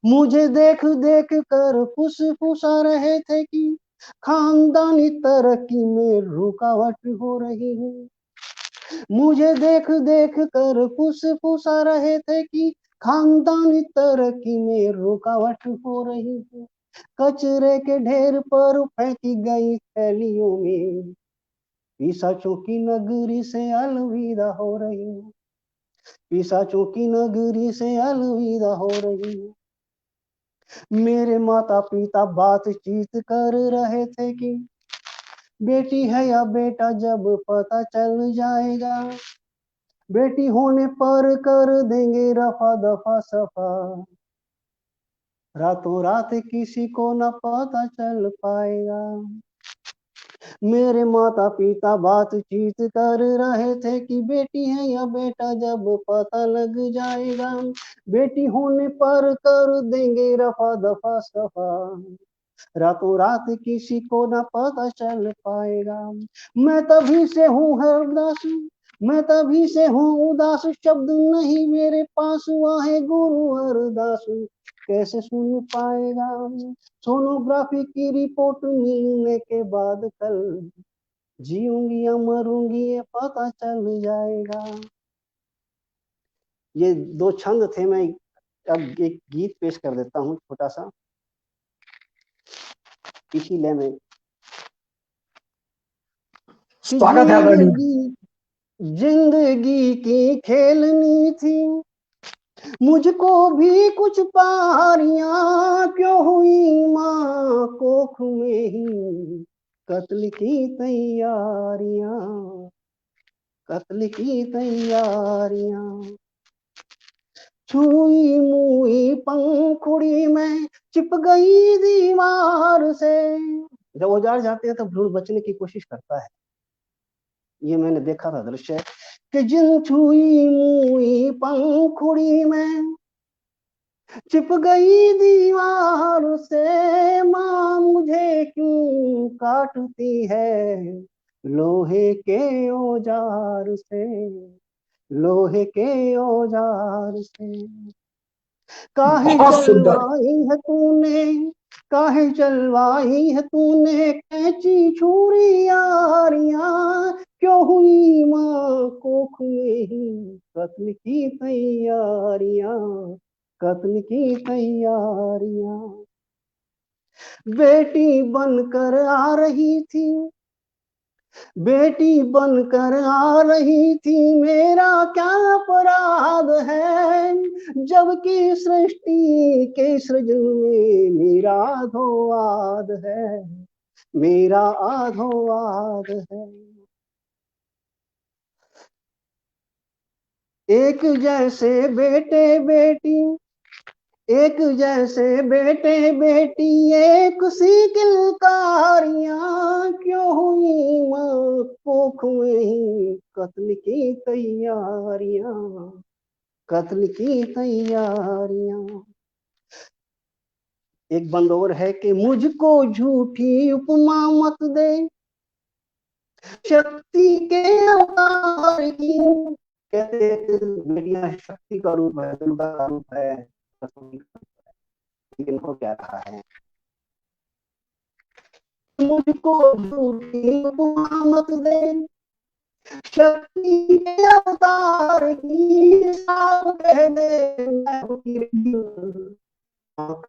मुझे देख देख कर फुसफुसा रहे थे कि खानदानी तरक्की में रुकावट हो रही है। मुझे देख देख कर फुसफुसा रहे थे कि खानदानी तरक्की में रुकावट हो रही है। कचरे के ढेर पर फेंकी गई थैलियों में पिशाचों की नगरी से अलविदा हो रही है। पिशाचों की नगरी से अलविदा हो रही है। मेरे माता पिता बातचीत कर रहे थे कि बेटी है या बेटा जब पता चल जाएगा, बेटी होने पर कर देंगे रफा दफा सफा, रातों रात किसी को न पता चल पाएगा। मेरे माता पिता बातचीत कर रहे थे कि बेटी है या बेटा जब पता लग जाएगा, बेटी होने पर कर देंगे रफा दफा सफा, रातों रात किसी को न पता चल पाएगा। मैं तभी से हूँ हरदास, मैं तभी से हूँ उदास, शब्द नहीं मेरे पास वाहे गुरु हरदास, कैसे सुन पाएगा। सोनोग्राफी की रिपोर्ट मिलने के बाद कल जीऊंगी या मरूंगी ये पता चल जाएगा। ये दो छंद थे, मैं अब एक गीत पेश कर देता हूँ छोटा सा इसी लय में। स्वागत है। जिंदगी की खेलनी थी, मुझको भी कुछ पारियां, क्यों हुई माँ कोख में ही कत्ल की तैयारियां, कत्ल की तैयारियां। छुई मुई पंखुड़ी में चिप गई दीवार से। जब औजार जाते हैं तो भ्रूण बचने की कोशिश करता है। ये मैंने देखा था दृश्य कि जिन छुई मुई पंखुड़ी में चिप गई दीवार से, माँ मुझे क्यों काटती है लोहे के औजार से, लोहे के औजार से। काहे चलवाई है तूने, काहे चलवाई है तूने कैंची छुरी यारियां, क्यों हुई माँ कोख में ही कत्ल की तैयारियां, कत्ल की तैयारियां। बेटी बनकर आ रही थी, बेटी बनकर आ रही थी, मेरा क्या अपराध है, जबकि सृष्टि के सृजन में मेरा आधोवाद है, मेरा आधोवाद है। एक जैसे बेटे बेटी, एक जैसे बेटे बेटी, एक सी किलकारियां, क्यों हुई माँ कोख में ही कत्ल की तैयारियां, कत्ल की तैयारियां। एक बंद और है कि मुझको झूठी उपमा मत दे, शक्ति के अवतार की। कहते बेटियां शक्ति का रूप है, दुर्गा का रूप है, लेकिन हो क्या रहा है। मुझको झूठी उपमा मत दे, शक्ति के अवतार की, साफ कह दे मैं आँख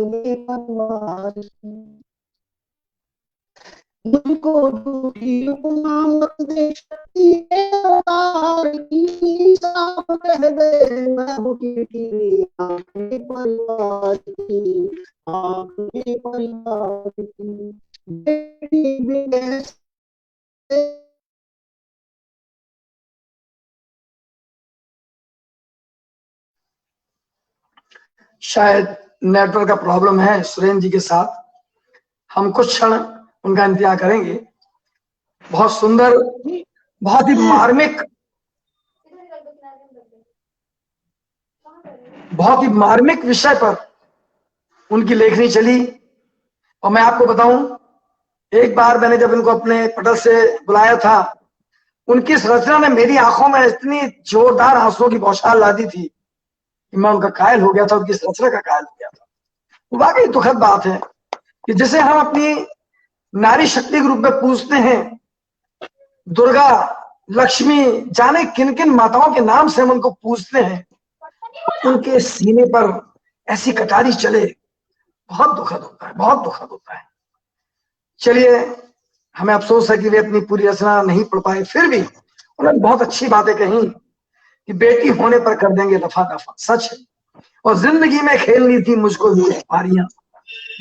में परवार की। मुझको झूठी उपमा मत दे, शक्ति के अवतार की, साफ कह दे मैं हूँ कीर्ति आँख में परिवार की, आँख में परिवार की। बेटी भी कैसे शायद नेटवर्क का प्रॉब्लम है सुरेंद्र जी के साथ। हम कुछ क्षण उनका इंतजार करेंगे। बहुत सुंदर, बहुत ही मार्मिक, बहुत ही मार्मिक विषय पर उनकी लेखनी चली। और मैं आपको बताऊं, एक बार मैंने जब इनको अपने पटल से बुलाया था, उनकी इस रचना ने मेरी आंखों में इतनी जोरदार आंसुओं की बौछार ला दी थी कि मैं उनका कायल हो गया था, उनकी इस रचना का कायल हो गया था। वाकई दुखद बात है कि जिसे हम अपनी नारी शक्ति के रूप में पूजते हैं, दुर्गा लक्ष्मी, जाने किन किन माताओं के नाम से हम उनको पूछते हैं, उनके सीने पर ऐसी कटारी चले, बहुत दुखद होता है, बहुत दुखद होता है। चलिए, हमें अफसोस है कि वे अपनी पूरी रचना नहीं पढ़ पाए, फिर भी उन्होंने बहुत अच्छी बातें कही कि बेटी होने पर कर देंगे दफा दफा, सच है। और जिंदगी में खेलनी थी मुझको ये पारियां।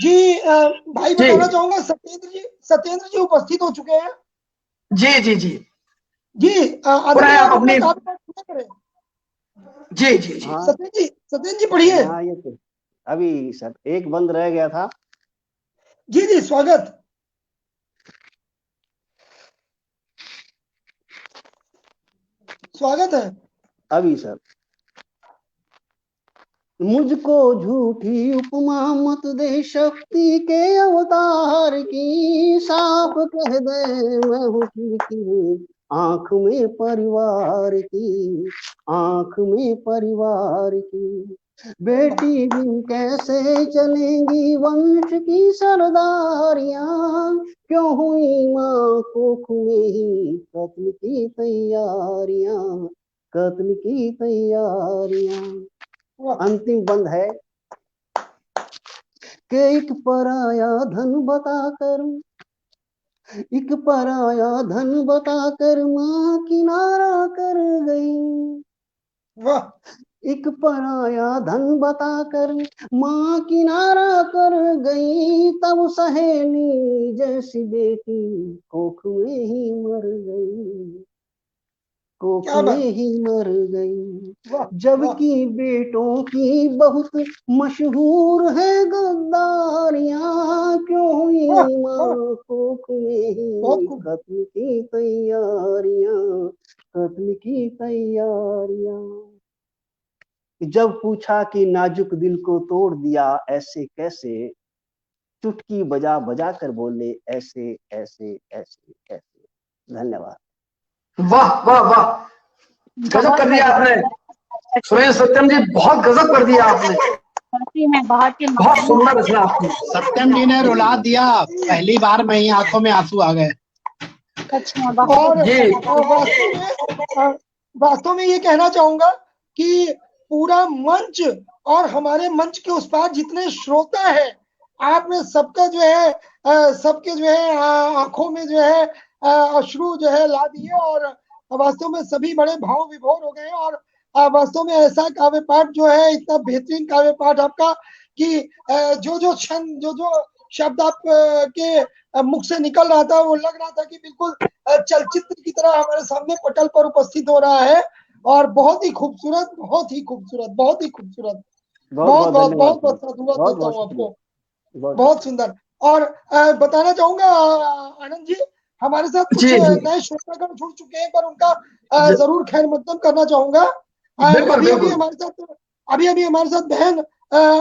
जी भाई बताना चाहूंगा, सत्येंद्र जी उपस्थित हो चुके हैं। जी जी जी जी पुनः आप अपनी करें। जी जी जी हाँ सत्येंद्र जी पढ़िए। हाँ, ये तो अभी सर एक बंद रह गया था। जी जी स्वागत है। अभी सर, मुझको झूठी उपमा मत दे शक्ति के अवतार की, साफ कह दे मैं हूँ खिड़की आंख में परिवार की, आंख में परिवार की। बेटी बिन कैसे चलेंगी वंश की सरदारियां, क्यों हुई माँ कोख में ही कत्ल की तैयारियां, कत्ल की तैयारियां। अंतिम बंद है कि एक पराया धन बताकर, एक पराया धन बताकर माँ किनारा कर गई, एक पराया धन बताकर माँ किनारा कर गई, तब सहेली जैसी बेटी कोख में ही मर गई, कोख में ही मर गई। जबकि बेटों की बहुत मशहूर है गद्दारियां, क्यों हुई माँ कोख में ही कत्ल की तैयारियां, कत्ल की तैयारियां। जब पूछा कि नाजुक दिल को तोड़ दिया ऐसे कैसे, चुटकी बजा बजा कर बोले ऐसे ऐसे ऐसे ऐसे। धन्यवाद। वाह वाह वाह, गजब कर दिया आपने सुरेश सत्यम जी, बहुत गजब कर दिया आपने, बहुत सुंदर रचना आपकी। सत्यम जी ने रुला दिया, पहली बार में ही आंखों में आंसू आ गए। और वास्तव में ये कहना चाहूंगा कि पूरा मंच और हमारे मंच के उस पार जितने श्रोता है, आपने सबका जो है सबके जो है आंखों में जो है अश्रु जो है ला दिए, और वास्तव में सभी बड़े भाव विभोर हो गए। और वास्तव में ऐसा काव्य पाठ जो है, इतना बेहतरीन काव्य पाठ आपका कि जो जो क्षण, जो जो शब्द आप के मुख से निकल रहा था, वो लग रहा था कि बिल्कुल चलचित्र की तरह हमारे सामने पटल पर उपस्थित हो रहा है। और बहुत ही खूबसूरत, बहुत ही खूबसूरत, बहुत ही खूबसूरत। बहुत बहुत बहुत बहुत साधुवाद देता हूँ आपको, बहुत सुंदर। और बताना चाहूंगा आनंद जी, हमारे साथ कुछ नए श्रोतागण जुड़ चुके हैं, पर उनका जरूर खैर मकदम करना चाहूंगा। अभी अभी हमारे साथ बहन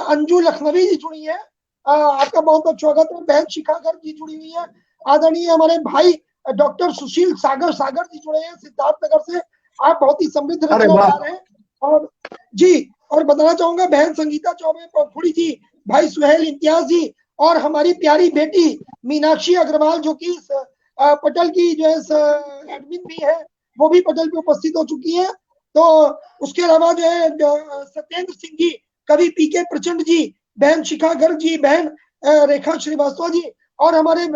अंजू लखनवी जी जुड़ी है, आपका बहुत बहुत स्वागत है। बहन शिखा गर्ग जी जुड़ी हुई है। आदरणीय हमारे भाई डॉक्टर सुशील सागर जी जुड़े हैं सिद्धार्थनगर से। आप बहुत ही समृद्ध रचनाकार हैं। और जी, और बताना चाहूंगा बहन संगीता चौबे पौखुड़ी जी, भाई सुहेल इम्तियाज जी, और हमारी प्यारी बेटी मीनाक्षी अग्रवाल, जो कि पटल की जो है एडमिन भी है, वो भी पटल पे उपस्थित हो चुकी है। तो उसके अलावा जो है सत्येंद्र सिंह जी, कवि पीके प्रचंड जी, बहन शिखा गर्ग जी, बहन रेखा श्रीवास्तव जी, और हमारे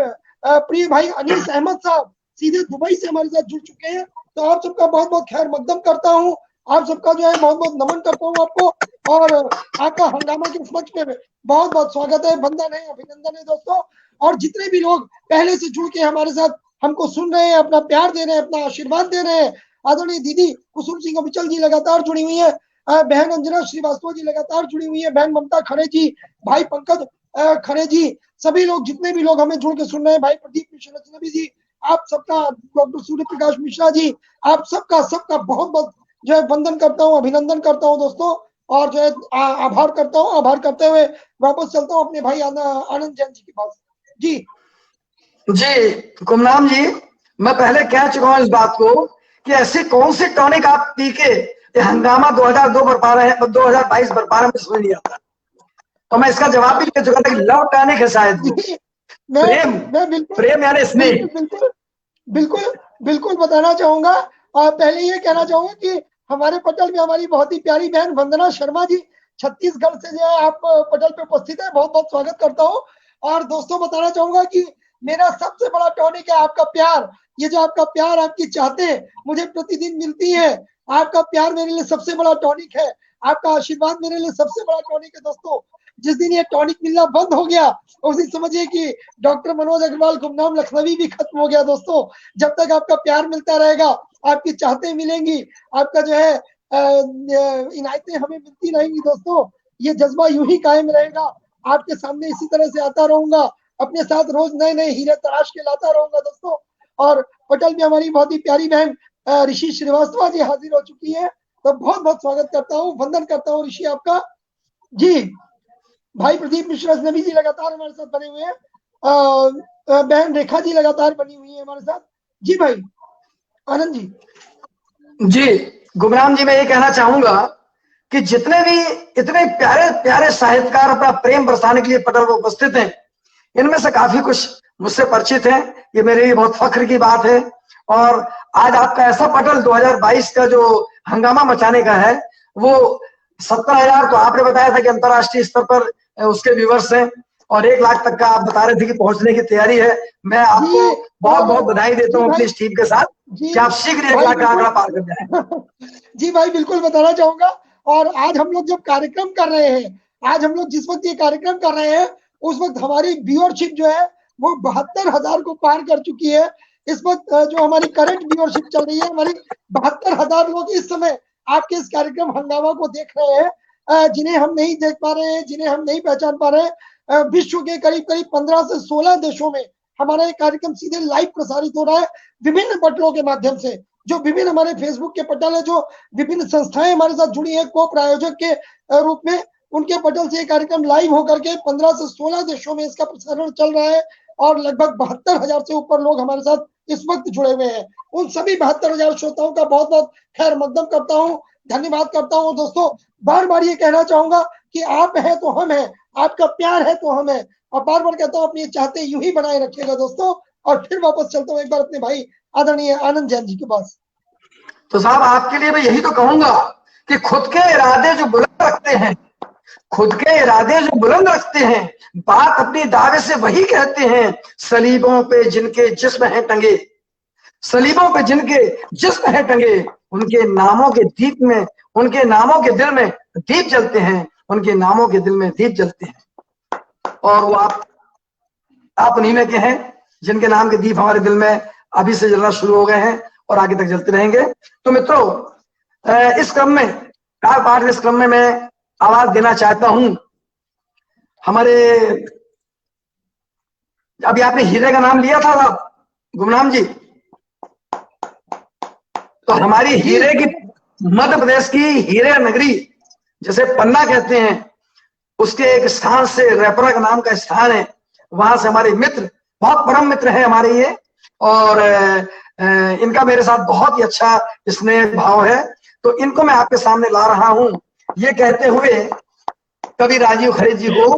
प्रिय भाई अनीस अहमद साहब सीधे दुबई से हमारे साथ जुड़ चुके हैं। तो आप सबका बहुत बहुत खैर मकदम करता हूँ, आप सबका जो है बहुत बहुत नमन करता हूँ आपको, और आपका हंगामा के इस मंच पे बहुत बहुत स्वागत है, वंदन है, अभिनंदन है दोस्तों। और जितने भी लोग पहले से जुड़ के हमारे साथ हमको सुन रहे हैं, अपना प्यार दे रहे हैं, अपना आशीर्वाद दे रहे हैं, आदरणीय दीदी कुसुम सिंह अविचल जी लगातार जुड़ी हुई है, बहन अंजना श्रीवास्तव जी लगातार जुड़ी हुई है, बहन ममता खड़े जी, भाई पंकज खड़े जी, सभी लोग जितने भी लोग हमें जुड़ के सुन रहे हैं, भाई प्रदीप मिश्रा जी, आप सबका, डॉक्टर सूर्य प्रकाश मिश्रा जी, आप सबका बहुत बहुत जो है वंदन करता हूँ, अभिनंदन करता हूँ दोस्तों। और जो है आभार करता हूँ। आभार करते हुए वापस चलता हूँ अपने भाई आनंद जैन जी के पास। जी जी गुमनाम जी, मैं पहले कह चुका हूँ इस बात को कि ऐसे कौन से टॉनिक आप पी के हंगामा 2002 बरपा रहे हैं, 2022 बरपा रहे हैं, समझ नहीं आता। तो मैं इसका जवाब भी दे चुका था कि लव टॉनिक है शायद, प्रेम यानी स्नेह। बिल्कुल बिल्कुल बताना चाहूंगा पहले ये कहना चाहूंगा कि हमारे पटल में हमारी बहुत ही प्यारी बहन वंदना शर्मा जी छत्तीसगढ़ से जो है आप पटल पे उपस्थित है, बहुत बहुत स्वागत करता हूँ। और दोस्तों बताना चाहूंगा कि मेरा सबसे बड़ा टॉनिक है आपका प्यार। ये जो आपका प्यार, आपकी चाहते मुझे प्रतिदिन मिलती है, आपका प्यार मेरे लिए सबसे बड़ा टॉनिक है, आपका आशीर्वाद मेरे लिए सबसे बड़ा टॉनिक है। दोस्तों जिस दिन ये टॉनिक मिलना बंद हो गया उस दिन समझिए कि डॉक्टर मनोज अग्रवाल गुमनाम लखनवी भी खत्म हो गया। दोस्तों जब तक आपका प्यार मिलता रहेगा, आपकी चाहते मिलेंगी, आपका जो है इनायतें हमें मिलती रहेंगी। दोस्तों ये जज्बा यूं ही कायम रहेगा, आपके सामने इसी तरह से आता रहूंगा, अपने साथ रोज नए नए हीरे तराश के लाता रहूंगा। दोस्तों और पटल में हमारी बहुत ही प्यारी बहन ऋषि श्रीवास्तव जी हाजिर हो चुकी है, तो बहुत बहुत स्वागत करता हूँ, वंदन करता हूँ ऋषि आपका जी। भाई प्रदीप मिश्रा नबी जी लगातार हमारे साथ बने हुए हैं, बहन रेखा जी लगातार बनी हुई है हमारे साथ जी। भाई आनंद जी गुमनाम जी, मैं ये कहना चाहूंगा कि जितने भी इतने प्यारे प्यारे साहित्यकार अपना प्रेम बरसाने के लिए पटल पर उपस्थित हैं, इनमें से काफी कुछ मुझसे परिचित हैं, ये मेरे लिए बहुत फख्र की बात है। और आज आपका ऐसा पटल 2022 का जो हंगामा मचाने का है, वो 70,000 तो आपने बताया था कि अंतर्राष्ट्रीय स्तर पर उसके व्यूवर्स हैं, और 1 लाख तक का आप बता रहे थे कि पहुंचने की तैयारी है। मैं आपको बहुत बहुत बधाई देता हूँ अपनी इस टीम के साथ कि आप शीघ्र 1 लाख का आंकड़ा पार कर जाए। जी भाई बिल्कुल बताना चाहूंगा। और आज हम लोग जब कार्यक्रम कर रहे हैं, आज हम लोग जिस वक्त ये कार्यक्रम कर रहे हैं उस वक्त हमारी व्यूअरशिप जो है वो 72,000 को पार कर चुकी है। इस वक्त जो हमारी करंट व्यूअरशिप चल रही है, हमारी 72,000 लोग इस समय आपके इस कार्यक्रम हंगामा को देख रहे हैं, जिन्हें हम नहीं देख पा रहे हैं, जिन्हें हम नहीं पहचान पा रहे हैं। विश्व के करीब करीब 15 से 16 देशों में हमारा ये कार्यक्रम सीधे लाइव प्रसारित हो रहा है विभिन्न पटलों के माध्यम से। जो विभिन्न हमारे फेसबुक के पटल है, जो विभिन्न संस्थाएं हमारे साथ जुड़ी है को प्रायोजक के रूप में, उनके पटल से ये कार्यक्रम लाइव होकर के 15 से 16 देशों में इसका प्रसारण चल रहा है। और लगभग 72,000 से ऊपर लोग हमारे साथ इस वक्त जुड़े हुए हैं। उन सभी 72,000 श्रोताओं का बहुत बहुत खैर मकदम करता हूँ, धन्यवाद करता हूँ। दोस्तों बार बार ये कहना चाहूंगा कि आप हैं तो हम हैं, आपका प्यार है तो हम हैं, और बार बार कहता हूँ अपनी चाहते यूं ही बनाए रखिएगा दोस्तों। और फिर वापस चलता हूँ एक बार अपने भाई आदरणीय आनंद जैन जी के पास। तो साहब आपके लिए मैं यही तो कहूंगा कि खुद के इरादे जो बुलंद रखते हैं, खुद के इरादे जो बुलंद रखते हैं, बात अपनी दावे से वही कहते हैं। सलीबों पे जिनके जिस्म है टंगे, सलीबों पे जिनके जिस्म है टंगे, उनके नामों के दीप में, उनके नामों के दिल में दीप जलते हैं, उनके नामों के दिल में दीप जलते हैं। और वो आप उन्हीं में के हैं जिनके नाम के दीप हमारे दिल में अभी से जलना शुरू हो गए हैं और आगे तक जलते रहेंगे। तो मित्रों इस क्रम में कार पाठ इस क्रम में मैं आवाज देना चाहता हूं हमारे, अभी आपने हीरे का नाम लिया था गुमनाम जी, तो हमारी हीरे की, मध्य प्रदेश की हीरे नगरी जैसे पन्ना कहते हैं, उसके एक स्थान से रेपरा का नाम का स्थान है, वहां से हमारे मित्र, बहुत परम मित्र हैं हमारे ये, और इनका मेरे साथ बहुत ही अच्छा स्नेह भाव है। तो इनको मैं आपके सामने ला रहा हूं ये कहते हुए कवि राजीव खरे जी को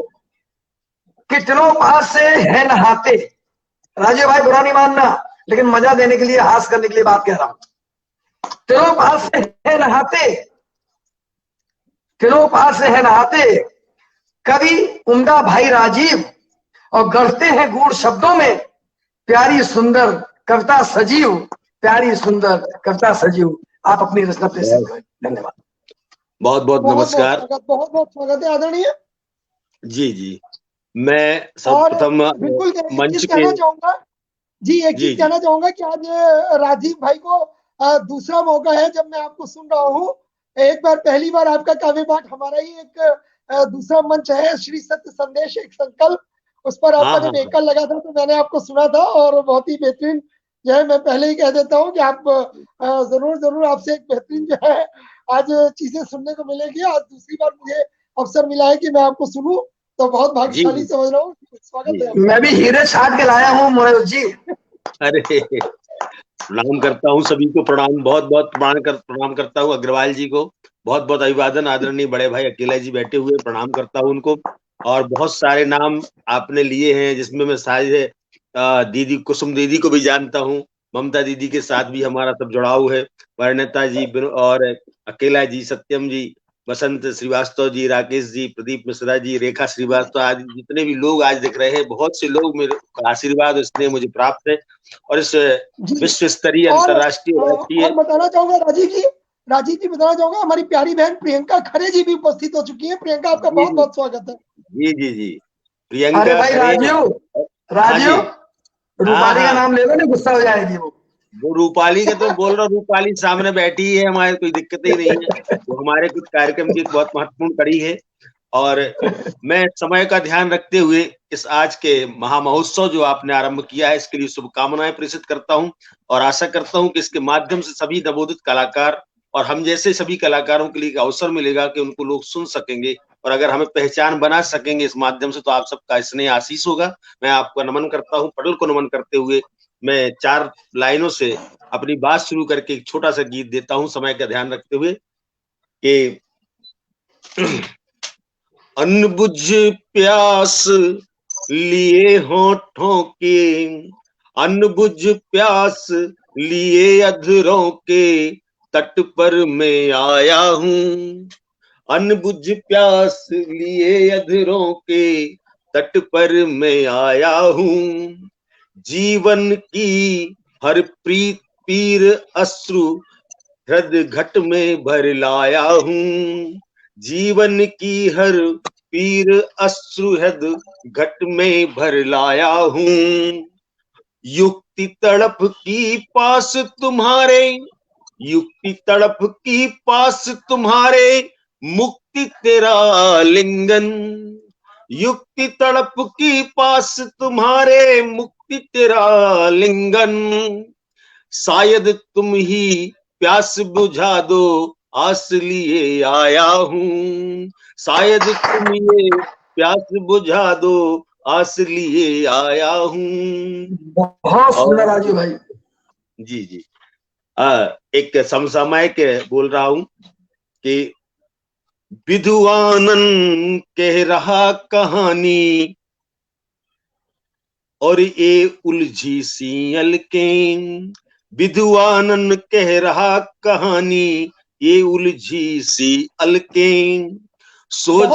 कि तिलों पास से है नहाते। राजीव भाई बुरा नहीं मानना, लेकिन मजा देने के लिए, हास करने के लिए बात कह रहा हूं। तिलों पास से है नहाते, तिलों पास से है नहाते, कवि उम्दा भाई राजीव, और गढ़ते हैं गूढ़ शब्दों में प्यारी सुंदर कविता सजीव, प्यारी सुंदर कविता सजीव। आप अपनी रचना प्रस्तुत करें। धन्यवाद। बहुत बहुत नमस्कार। बहुत बहुत स्वागत है आदरणीय जी जी। मैं सर्वप्रथम मंच पे कहना चाहूंगा जी, एक चीज कहना चाहूंगा कि आज राजीव भाई को दूसरा मौका है जब मैं आपको सुन रहा हूँ। एक बार, पहली बार आपका काव्य पाठ हमारा ही एक दूसरा मंच है, श्री सत्य संदेश एक संकल्प, उस पर आपका जब एकल लगा था तो मैंने आपको सुना था, और बहुत ही बेहतरीन जो है, मैं पहले ही कह देता हूँ कि आप जरूर आपसे एक बेहतरीन जो है आज चीजें सुनने को मिलेगी। आज दूसरी बार मुझे अवसर मिला है कि मैं आपको सुनूं, तो बहुत भाग्यशाली समझ रहा हूँ। स्वागत है। मैं भी हीरे छाट के लाया हूँ मनोज जी। अरे प्रणाम करता हूँ सभी को, प्रणाम, बहुत बहुत प्रणाम करता हूँ अग्रवाल जी को, बहुत बहुत अभिवादन। आदरणीय बड़े भाई अकेला जी बैठे हुए, प्रणाम करता हूँ उनको। और बहुत सारे नाम आपने लिए हैं जिसमें मैं शायद दीदी कुसुम दीदी को भी जानता हूँ, ममता दीदी के साथ भी हमारा सब जुड़ाव है, वर्णता जी और अकेला जी, सत्यम जी, बसंत श्रीवास्तव जी, राकेश जी, प्रदीप मिश्रा जी, रेखा श्रीवास्तव आदि जितने भी लोग आज दिख रहे हैं, बहुत से लोग मेरे आशीर्वाद इसने मुझे प्राप्त है। और इस विश्व स्तरीय अंतर्राष्ट्रीय और बताना चाहूंगा राजीव जी बताना चाहूंगा, हमारी प्यारी बहन प्रियंका खरे जी भी उपस्थित हो चुकी है। प्रियंका, आपका बहुत बहुत स्वागत है। जी जी जी, प्रियंका। अरे भाई राजीव रूपाली का नाम ले लो, नहीं गुस्सा हो जाएगी वो रूपाली का तो बोल रहा, रूपाली सामने बैठी है, हमारे कोई दिक्कत ही नहीं है। वो हमारे कुछ कार्यक्रम की बहुत महत्वपूर्ण कड़ी है। और मैं समय का ध्यान रखते हुए इस आज के महामहोत्सव जो आपने आरंभ किया है, इसके लिए शुभकामनाएं प्रेषित करता हूं और आशा करता हूं कि इसके माध्यम से सभी नवोदित कलाकार और हम जैसे सभी कलाकारों के लिए अवसर मिलेगा कि उनको लोग सुन सकेंगे, और अगर हमें पहचान बना सकेंगे इस माध्यम से, तो आप सबका स्नेह आशीष होगा। मैं आपको नमन करता हूँ। पटल को नमन करते हुए मैं 4 लाइनों से अपनी बात शुरू करके एक छोटा सा गीत देता हूं, समय का ध्यान रखते हुए कि अनबुझ प्यास लिए होठों के, अनबुझ प्यास लिए अधरों के तट पर मैं आया हूँ। अनबुझ प्यास लिए अधरों के तट पर मैं आया हूँ। जीवन की हर प्रीत पीर अश्रु हृदय घट में भर लाया हूँ। जीवन की हर पीर अश्रु हृदय घट में भर लाया हूँ। युक्ति तड़प की पास तुम्हारे, युक्ति तड़प की पास तुम्हारे, मुक्ति तेरा लिंगन। युक्ति तड़प की पास तुम्हारे, मुक्ति तेरा लिंगन। शायद तुम ही प्यास बुझा दो, आस लिए आया हूँ। शायद तुम ये प्यास बुझा दो, आस लिए आया हूँ। बहुत सुंदर राजू भाई। जी जी, एक समसामयिक बोल रहा हूं कि विद्वानन कह रहा कहानी और ये उलझी सी अलकें। विद्वानन कह रहा कहानी, ये उलझी सी अलकें। सो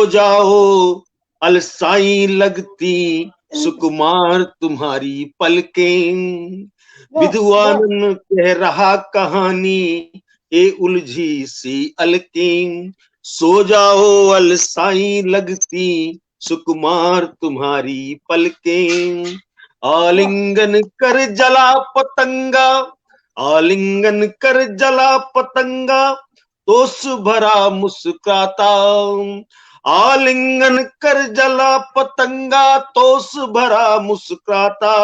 जाओ अलसाई लगती सुकुमार तुम्हारी पलकें। विद्वानन कह रहा कहानी, ये उलझी सी अलकें। सो जाओ अलसाई लगती सुकुमार तुम्हारी पलकें। आलिंगन कर जला पतंगा, आलिंगन कर जला पतंगा, तोस भरा मुस्कुराता। आलिंगन कर जला पतंगा, तोस भरा मुस्कुराता।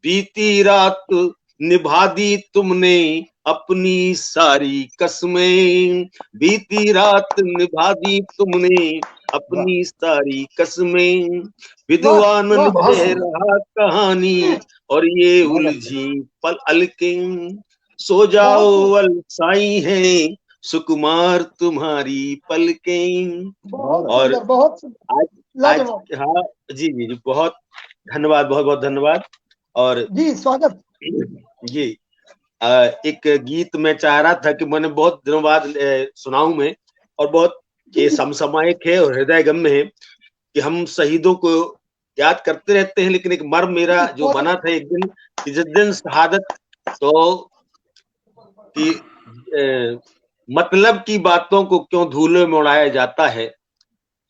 बीती रात निभा दी तुमने अपनी सारी कसमें। बीती रात निभा दी तुमने अपनी सारी कसमें। विद्वानन कह रहा कहानी और ये उलझी पल अलकें। सो जाओ अलसाई है सुकुमार तुम्हारी पलकें। और आज हाँ जी जी जी, बहुत धन्यवाद, बहुत बहुत धन्यवाद। और जी स्वागत जी, एक गीत मैं चाह रहा था कि मैंने बहुत दिनों बाद सुनाऊं मैं, और बहुत ये समसामयिक है और हृदयगम्य है कि हम शहीदों को याद करते रहते हैं, लेकिन एक मर्म मेरा जो बना था एक दिन कि जिस दिन शहादत तो कि मतलब की बातों को क्यों धूल में उड़ाया जाता है,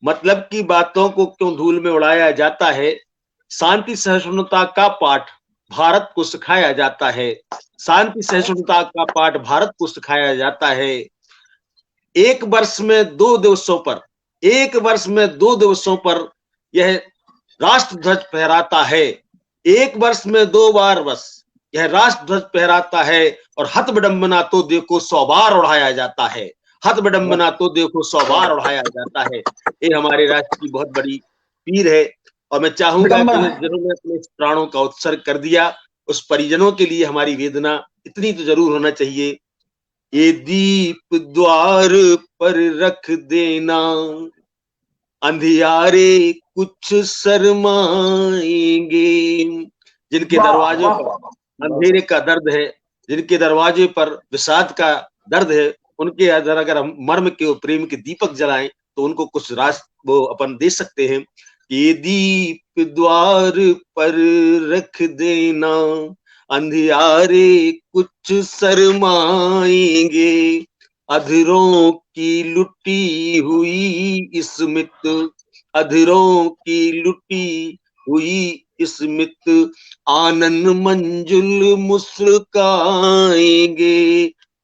मतलब की बातों को क्यों धूल में उड़ाया जाता है। शांति सहिष्णुता का पाठ भारत को सिखाया जाता है। शांति सहिष्णुता का पाठ भारत को सिखाया जाता है। एक वर्ष में 2 दिवसों पर, एक वर्ष में 2 दिवसों पर यह राष्ट्र ध्वज फहराता है। एक वर्ष में 2 बार बस यह राष्ट्र ध्वज फहराता है। और हत विडंबना तो देखो 100 बार उड़ाया जाता है। हत विडंबना तो देखो 100 बार उड़ाया जाता है। ये हमारे राष्ट्र की बहुत बड़ी पीर है। और मैं चाहूंगा कि जिन्होंने अपने प्राणों का उत्सर्ग कर दिया, उस परिजनों के लिए हमारी वेदना इतनी तो जरूर होना चाहिए। ये दीप द्वार पर रख देना, अंधियारे कुछ शर्माएंगे। जिनके दरवाजों पर अंधेरे का दर्द है, जिनके दरवाजे पर विषाद का दर्द है, उनके अंदर अगर हम मर्म के प्रेम के दीपक जलाएं तो उनको कुछ वो अपन दे सकते हैं कि दीप द्वार पर रख देना, अंधियारे कुछ शरमाएंगे, अधरों की लुटी हुई स्मित, अधरों की लुटी हुई स्मित, आनंद मंजुल मुस्काएंगे,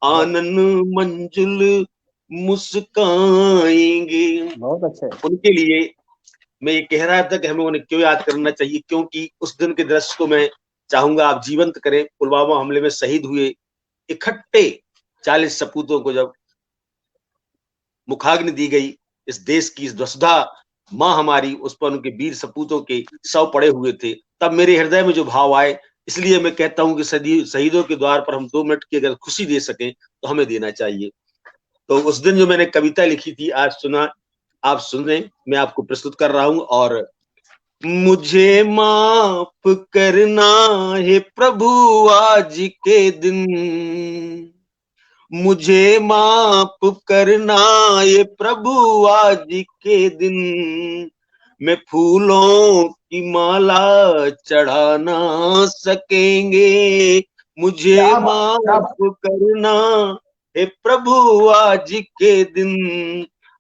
आनंद मंजुल मुस्काएंगे। बहुत अच्छे। उनके लिए मैं ये कह रहा था कि हमें उन्हें क्यों याद करना चाहिए, क्योंकि उस दिन के दृश्य को मैं चाहूंगा आप जीवंत करें। पुलवामा हमले में शहीद हुए इकट्ठे 40 सपूतों को जब मुखाग्नि दी गई, इस देश की इस वसुधा माँ हमारी, उस पर उनके वीर सपूतों के शव पड़े हुए थे, तब मेरे हृदय में जो भाव आए, इसलिए मैं कहता हूं कि शहीदों के द्वार पर हम 2 मिनट की अगर खुशी दे सकें तो हमें देना चाहिए। तो उस दिन जो मैंने कविता लिखी थी, आज सुना, आप सुने, मैं आपको प्रस्तुत कर रहा हूं। और मुझे माफ करना है प्रभु आज के दिन, मुझे माफ करना ये प्रभु आज के दिन, मैं फूलों की माला चढ़ा ना सकेंगे, मुझे माफ करना हे प्रभु आज के दिन,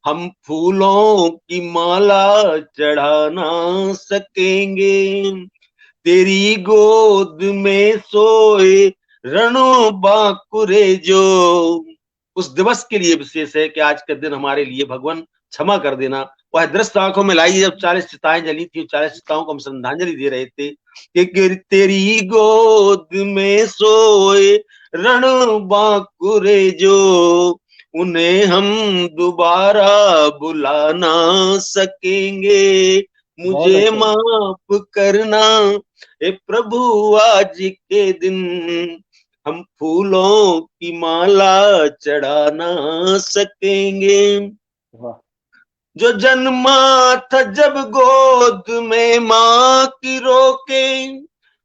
हम फूलों की माला चढ़ा ना सकेंगे, तेरी गोद में सोए रणो बांकुरे जो। उस दिवस के लिए विशेष है कि आज के दिन हमारे लिए भगवान क्षमा कर देना। वह दृश्य आंखों में लाई जब 40 चिताएं जली थी, 40 चिताओं को हम श्रद्धांजलि दे रहे थे कि तेरी गोद में सोए रण बांकुरे जो, उन्हें हम दोबारा बुला ना सकेंगे, मुझे माफ करना हे प्रभु आज के दिन, हम फूलों की माला चढ़ा ना सकेंगे। जो जन्मा था जब गोद में माँ की रोके,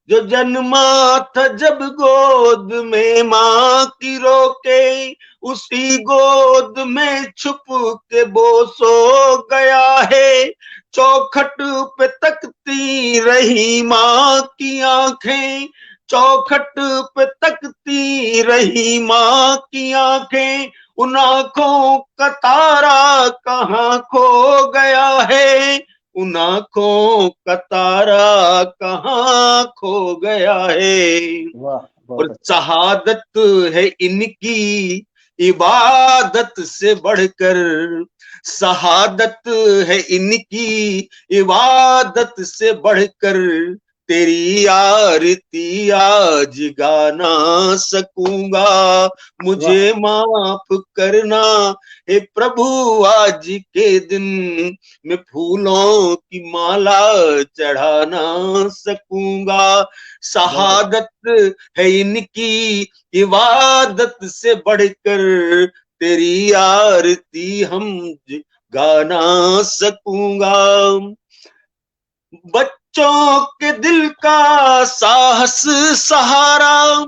जो जन्मा था जब गोद में माँ की रोके, उसी गोद में छुप के वो सो गया है, चौखट पे तकती रही माँ की आंखें, चौखट पे तकती रही माँ की आंखें, उन आंखों का तारा कहाँ खो गया है, उन आंखों का तारा कहाँ खो गया है। और शहादत है इनकी इबादत से बढ़कर, शहादत है इनकी इबादत से बढ़कर, तेरी आरती आज गा ना सकूंगा, मुझे माफ करना हे प्रभु आज के दिन, मैं फूलों की माला चढ़ा ना सकूंगा, शहादत है इनकी इबादत से बढ़कर, तेरी आरती हम गा ना सकूंगा। बच्चों के दिल का साहस सहारा,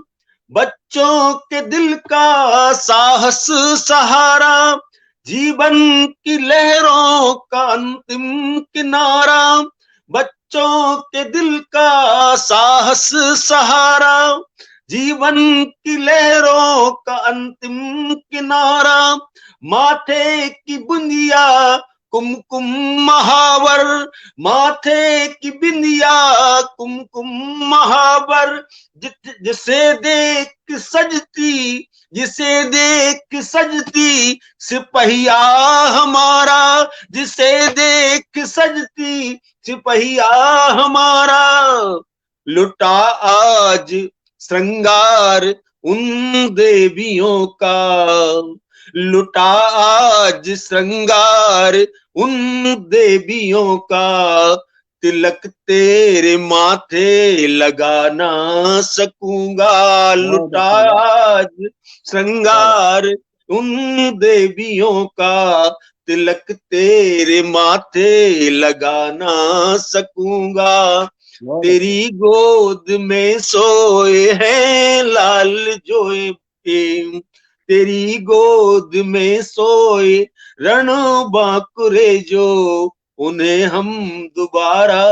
बच्चों के दिल का साहस सहारा, जीवन की लहरों का अंतिम किनारा, बच्चों के दिल का साहस सहारा, जीवन की लहरों का अंतिम किनारा, माथे की बुंदिया कुमकुम महावर, माथे की बिंदिया कुमकुम महावर, जिसे देख सजती, जिसे देख सजती सिपहिया हमारा, जिसे देख सजती सिपहिया हमारा, लुटा आज श्रृंगार उन देवियों का, लुटा आज श्रृंगार उन देवियों का, तिलक तेरे माथे लगा ना सकूंगा, लुटा आज श्रृंगार उन देवियों का, तिलक तेरे माथे लगा ना सकूंगा, तेरी गोद में सोए हैं लाल जोए प्रेम, तेरी गोद में सोए रण बांकुरे जो, उन्हें हम दोबारा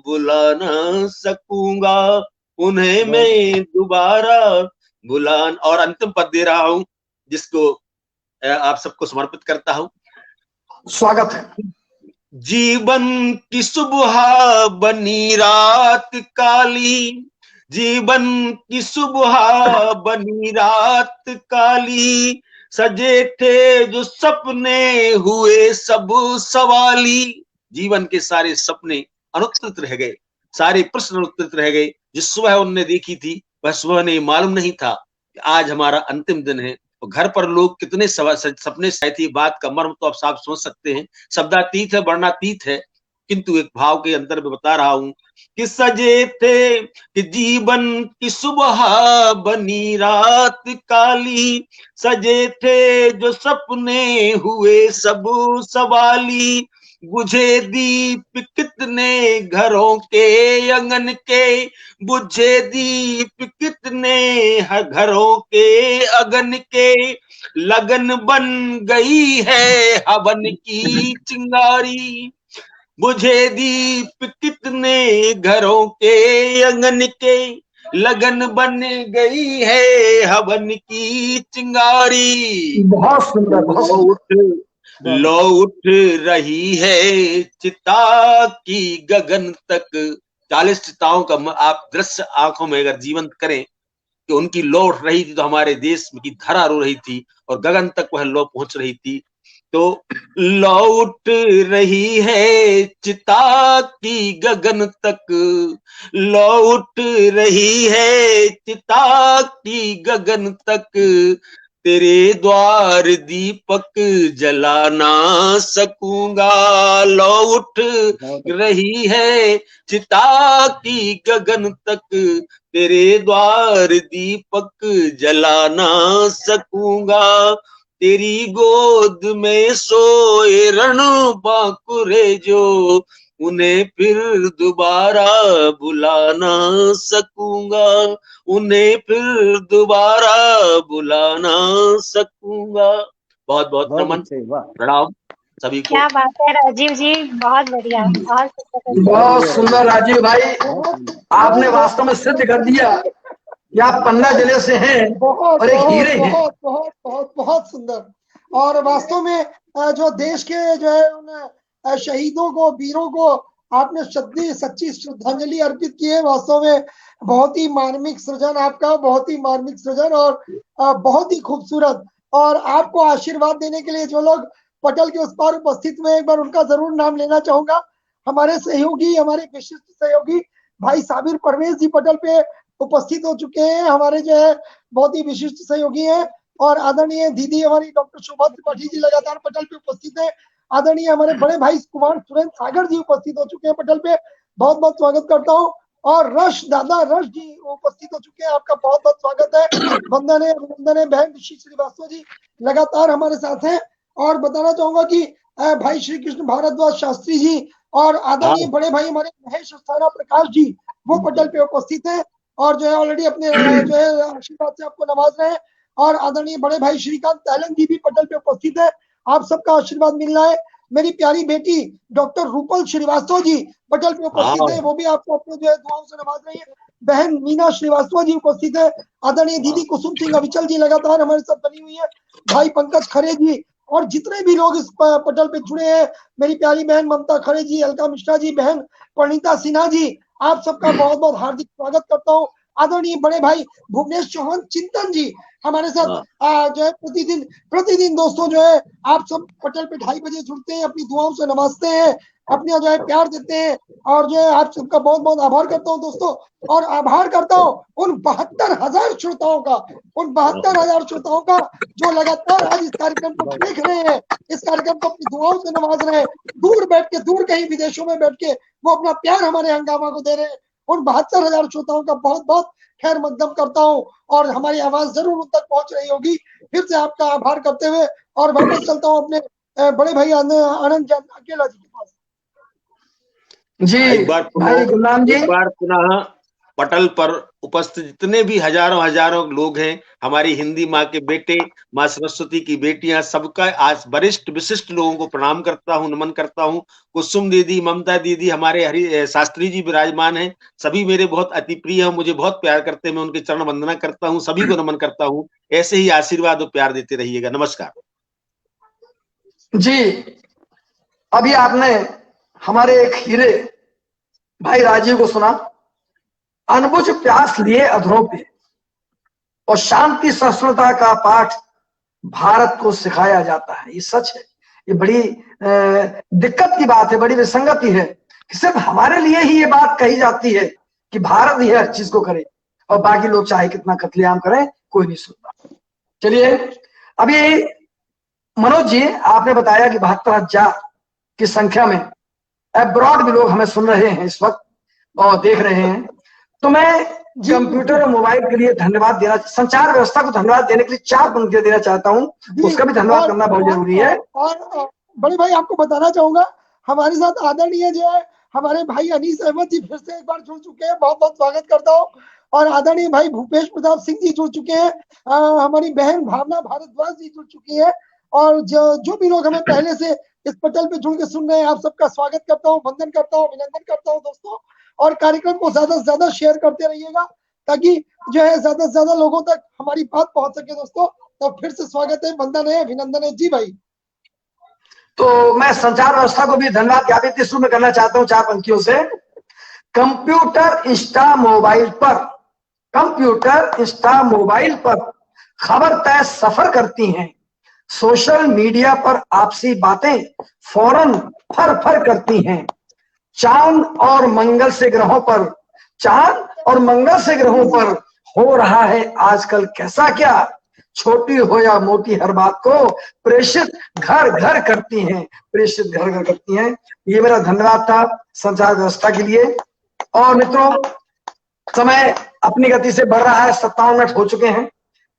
बुला ना सकूंगा, उन्हें मैं दोबारा बुला। और अंतिम पद दे रहा हूं जिसको आप सबको समर्पित करता हूं। स्वागत है। जीवन की सुबह बनी रात काली, जीवन की सुबह बनी रात काली, सजे थे जो सपने हुए सब सवाली। जीवन के सारे सपने अनुत्तरित रह गए, सारे प्रश्न अनुत्तरित रह गए। जिस सुबह उनने देखी थी वह सुबह ने मालूम नहीं था कि आज हमारा अंतिम दिन है। तो घर पर लोग कितने सपने साए थी, बात का मर्म तो आप साफ समझ सकते हैं। शब्दातीत है, वर्णातीत है, किंतु एक भाव के अंदर में बता रहा हूं कि सजे थे कि जीवन की सुबह बनी रात काली, सजे थे जो सपने हुए सब सवाली, बुझे दीप कितने घरों के आंगन के, बुझे दीप कितने घरों के अगन के, लगन बन गई है हवन की चिंगारी, बुझे दीप कितने घरों के आंगन के, लगन बन गई है हवन की चिंगारी। बहुत सुंदर, बहुत सुंदर। लो उठ रही है चिता की गगन तक। 40 चिताओं का आप दृश्य आंखों में अगर जीवंत करें कि उनकी लो उठ रही थी तो हमारे देश की धरा रो रही थी और गगन तक वह लो पहुंच रही थी। तो लो उठ रही है चिता की गगन तक, लो उठ रही है चिता की गगन तक, तेरे द्वार दीपक जला ना सकूंगा। लो उठ रही है चिता की गगन तक, तेरे द्वार दीपक जला ना सकूंगा, तेरी गोद में सोए रण बांकुरे जो, उन्हें फिर दोबारा बुला ना सकूंगा, उन्हें फिर दोबारा बुला ना सकूंगा। बहुत बहुत नमन, प्रणाम सभी को। क्या बात है राजीव जी, बहुत बढ़िया, बहुत सुंदर राजीव भाई, आपने वास्तव में सिद्ध कर दिया कि आप 15 जिले से हैं और एक हीरे हैं। बहुत बहुत बहुत बहुत सुंदर। और वास्तव में जो देश के जो है उन शहीदों को, वीरों को आपने सच्ची श्रद्धांजलि अर्पित की है। वास्तव में बहुत ही मार्मिक सृजन आपका, बहुत ही मार्मिक सृजन और बहुत ही खूबसूरत। और आपको आशीर्वाद देने के लिए जो लोग पटल के उस पार उपस्थित हुए, एक बार उनका जरूर नाम लेना चाहूंगा। हमारे सहयोगी, हमारे विशिष्ट सहयोगी भाई साबिर परवेज जी पटल पे उपस्थित हो चुके हैं। हमारे जो है बहुत ही विशिष्ट सहयोगी हैं। और आदरणीय दीदी हमारी डॉक्टर शोभा त्रिपाठी जी लगातार पटल पे उपस्थित है। आदरणीय हमारे बड़े भाई कुमार सुरेंद्र सागर जी उपस्थित हो चुके हैं पटल पे, बहुत बहुत स्वागत करता हूँ। और रश दादा रश जी उपस्थित हो चुके हैं, आपका बहुत बहुत स्वागत है। वंदन है, अभिनंदन है। बहन ऋषि श्रीवास्तव जी लगातार हमारे साथ हैं। और बताना चाहूंगा कि भाई श्री कृष्ण भारद्वाज शास्त्री जी और आदरणीय बड़े भाई हमारे महेश अस्थाना प्रकाश जी वो पटल पे उपस्थित है और जो है ऑलरेडी अपने जो है आशीर्वाद से आपको नवाज रहे हैं। और आदरणीय बड़े भाई श्रीकांत तैलंग जी भी पटल पे उपस्थित है, आप सबका आशीर्वाद मिल रहा है। मेरी प्यारी बेटी डॉक्टर रूपल श्रीवास्तव जी पटल पे उपस्थित है, वो भी आपको अपने जो है दुआओं से नवाज रही है। बहन मीना श्रीवास्तव जी उपस्थित है। आदरणीय दीदी कुसुम सिंह अविचल जी लगातार हमारे साथ बनी हुई है। भाई पंकज खरे जी और जितने भी लोग इस पटल पे जुड़े हैं, मेरी प्यारी बहन ममता खरे जी, अलका मिश्रा जी, बहन प्रणीता सिन्हा जी, आप सबका बहुत बहुत हार्दिक स्वागत करता हूँ। आदरणीय बड़े भाई भुवनेश चौहान चिंतन जी हमारे साथ जो है प्रतिदिन दोस्तों जो है आप सब पटल पे 2:30 बजे जुड़ते हैं, अपनी दुआओं से नवाजते हैं, अपने जो है प्यार देते हैं। और जो है आप सबका बहुत बहुत आभार करता हूँ दोस्तों। और आभार करता हूँ उन 72,000 श्रोताओं का, उन 72,000 श्रोताओं का जो लगातार आज इस कार्यक्रम को देख रहे हैं, इस कार्यक्रम को अपनी दुआओं से नवाज रहे हैं। दूर बैठ के, दूर कहीं विदेशों में बैठ के वो अपना प्यार हमारे हंगामा को दे रहे हैं। उन 72,000 श्रोताओं का बहुत बहुत खैर मकदम करता हूँ। और हमारी आवाज जरूर उन तक पहुंच रही होगी। फिर से आपका आभार करते हुए और वापस चलता हूँ अपने बड़े भाई आनंद अकेला जी के पास। जी एक बार भाई गुमनाम जी, एक बार पुनः पटल पर उपस्थित जितने भी हजारों हजारों लोग हैं, हमारी हिंदी माँ के बेटे, माँ सरस्वती की बेटियां, सबका आज वरिष्ठ विशिष्ट लोगों को प्रणाम करता हूँ, नमन करता हूँ। कुसुम दीदी, ममता दीदी, हमारे हरि शास्त्री जी विराजमान हैं, सभी मेरे बहुत अति प्रिय हैं, मुझे बहुत प्यार करते हैं, मैं उनके चरण वंदना करता हूँ, सभी को नमन करता हूँ। ऐसे ही आशीर्वाद और प्यार देते रहिएगा। नमस्कार जी। अभी आपने हमारे एक हीरे भाई राजीव को सुना, अनबुझ प्यास लिए अधरों पे और शांति सहिष्णुता का पाठ भारत को सिखाया जाता है। ये सच है, ये बड़ी दिक्कत की बात है, बड़ी विसंगति है कि सिर्फ हमारे लिए ही ये बात कही जाती है कि भारत ही हर चीज को करे और बाकी लोग चाहे कितना कत्लेआम करें, कोई नहीं सुनता। चलिए, अभी मनोज जी आपने बताया कि 72,000 की संख्या में अब्रॉड भी लोग हमें सुन रहे हैं इस वक्त और देख रहे हैं। तो मैं कंप्यूटर और मोबाइल के लिए धन्यवाद देना, संचार व्यवस्था को धन्यवाद देने के लिए 4 पंक्तियां देना चाहता हूँ, उसका भी धन्यवाद करना बहुत जरूरी है। और बड़े भाई आपको बताना चाहूंगा, हमारे साथ आदरणीय जो है हमारे भाई अनीस अहमद जी फिर से एक बार जुड़ चुके हैं, बहुत बहुत स्वागत करता हूँ। और आदरणीय भाई भूपेश प्रताप सिंह जी जुड़ चुके हैं, हमारी बहन भावना भारद्वाज जी जुड़ चुकी है, और जो भी लोग हमें पहले से इस पटल पे जुड़ के सुन रहे हैं, आप सबका स्वागत करता हूँ, वंदन करता हूँ, अभिनंदन करता हूँ दोस्तों। और कार्यक्रम को ज्यादा से ज्यादा शेयर करते रहिएगा ताकि जो है ज्यादा से ज्यादा लोगों तक हमारी बात पहुंच सके दोस्तों। तो फिर से स्वागत है, वंदन है, अभिनंदन है जी भाई। तो मैं संचार व्यवस्था को भी धन्यवाद ज्ञापित शुरू में करना चाहता हूँ 4 पंक्तियों से। कंप्यूटर इंस्टा मोबाइल पर, कंप्यूटर इंस्टा मोबाइल पर खबर तय सफर करती हैं, सोशल मीडिया पर आपसी बातें फौरन फर फर करती हैं। चांद और मंगल से ग्रहों पर, चांद और मंगल से ग्रहों पर हो रहा है आजकल कैसा क्या, छोटी हो या मोटी हर बात को प्रेषित घर घर करती हैं, प्रेषित घर घर करती हैं। ये मेरा धन्यवाद था संचार व्यवस्था के लिए। और मित्रों, समय अपनी गति से बढ़ रहा है, 57 मिनट हो चुके हैं,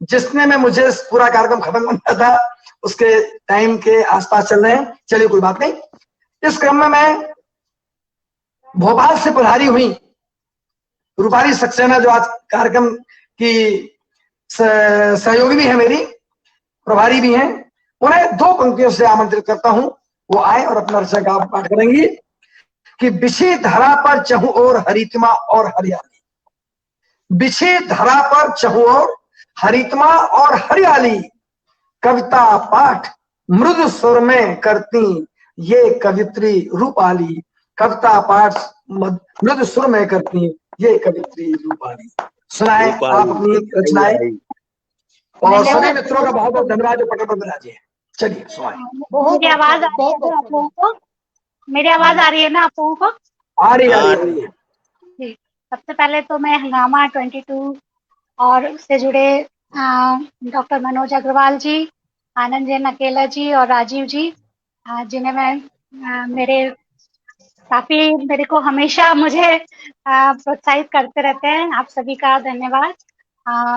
जिसने में मुझे पूरा कार्यक्रम खत्म करना था उसके टाइम के आसपास चल रहे हैं। चलिए कोई बात नहीं। इस क्रम में मैं भोपाल से पधारी हुई रूपाली सक्सेना, जो आज कार्यक्रम की सहयोगी भी है, मेरी प्रभारी भी हैं, उन्हें 2 पंक्तियों से आमंत्रित करता हूं, वो आए और अपना रचना का पाठ करेंगी कि बिछी धरा पर चहु और हरितमा और हरियाली, बिछी धरा पर चहु और हरितमा और हरियाली, कविता पाठ मृदु सुर में करती ये कवित्री रूपाली, कविता पाठ मृदु सुर में करती ये कवित्री रूपाली। सुनाए आप अपनी रचनाएं, और सभी मित्रों का बहुत बहुत धन्यवाद जो पटल पर विराजे हैं। चलिए सुनाए। मेरी आवाज आ रही है आप लोगों को? मेरी आवाज आ रही है ना आप लोगों को? आ रही है। सबसे पहले तो मैं हंगामा 22 और उससे जुड़े डॉक्टर मनोज अग्रवाल जी, आनंद जैन अकेला जी और राजीव जी, जिन्हें मैं मेरे को हमेशा मुझे प्रोत्साहित करते रहते हैं, आप सभी का धन्यवाद।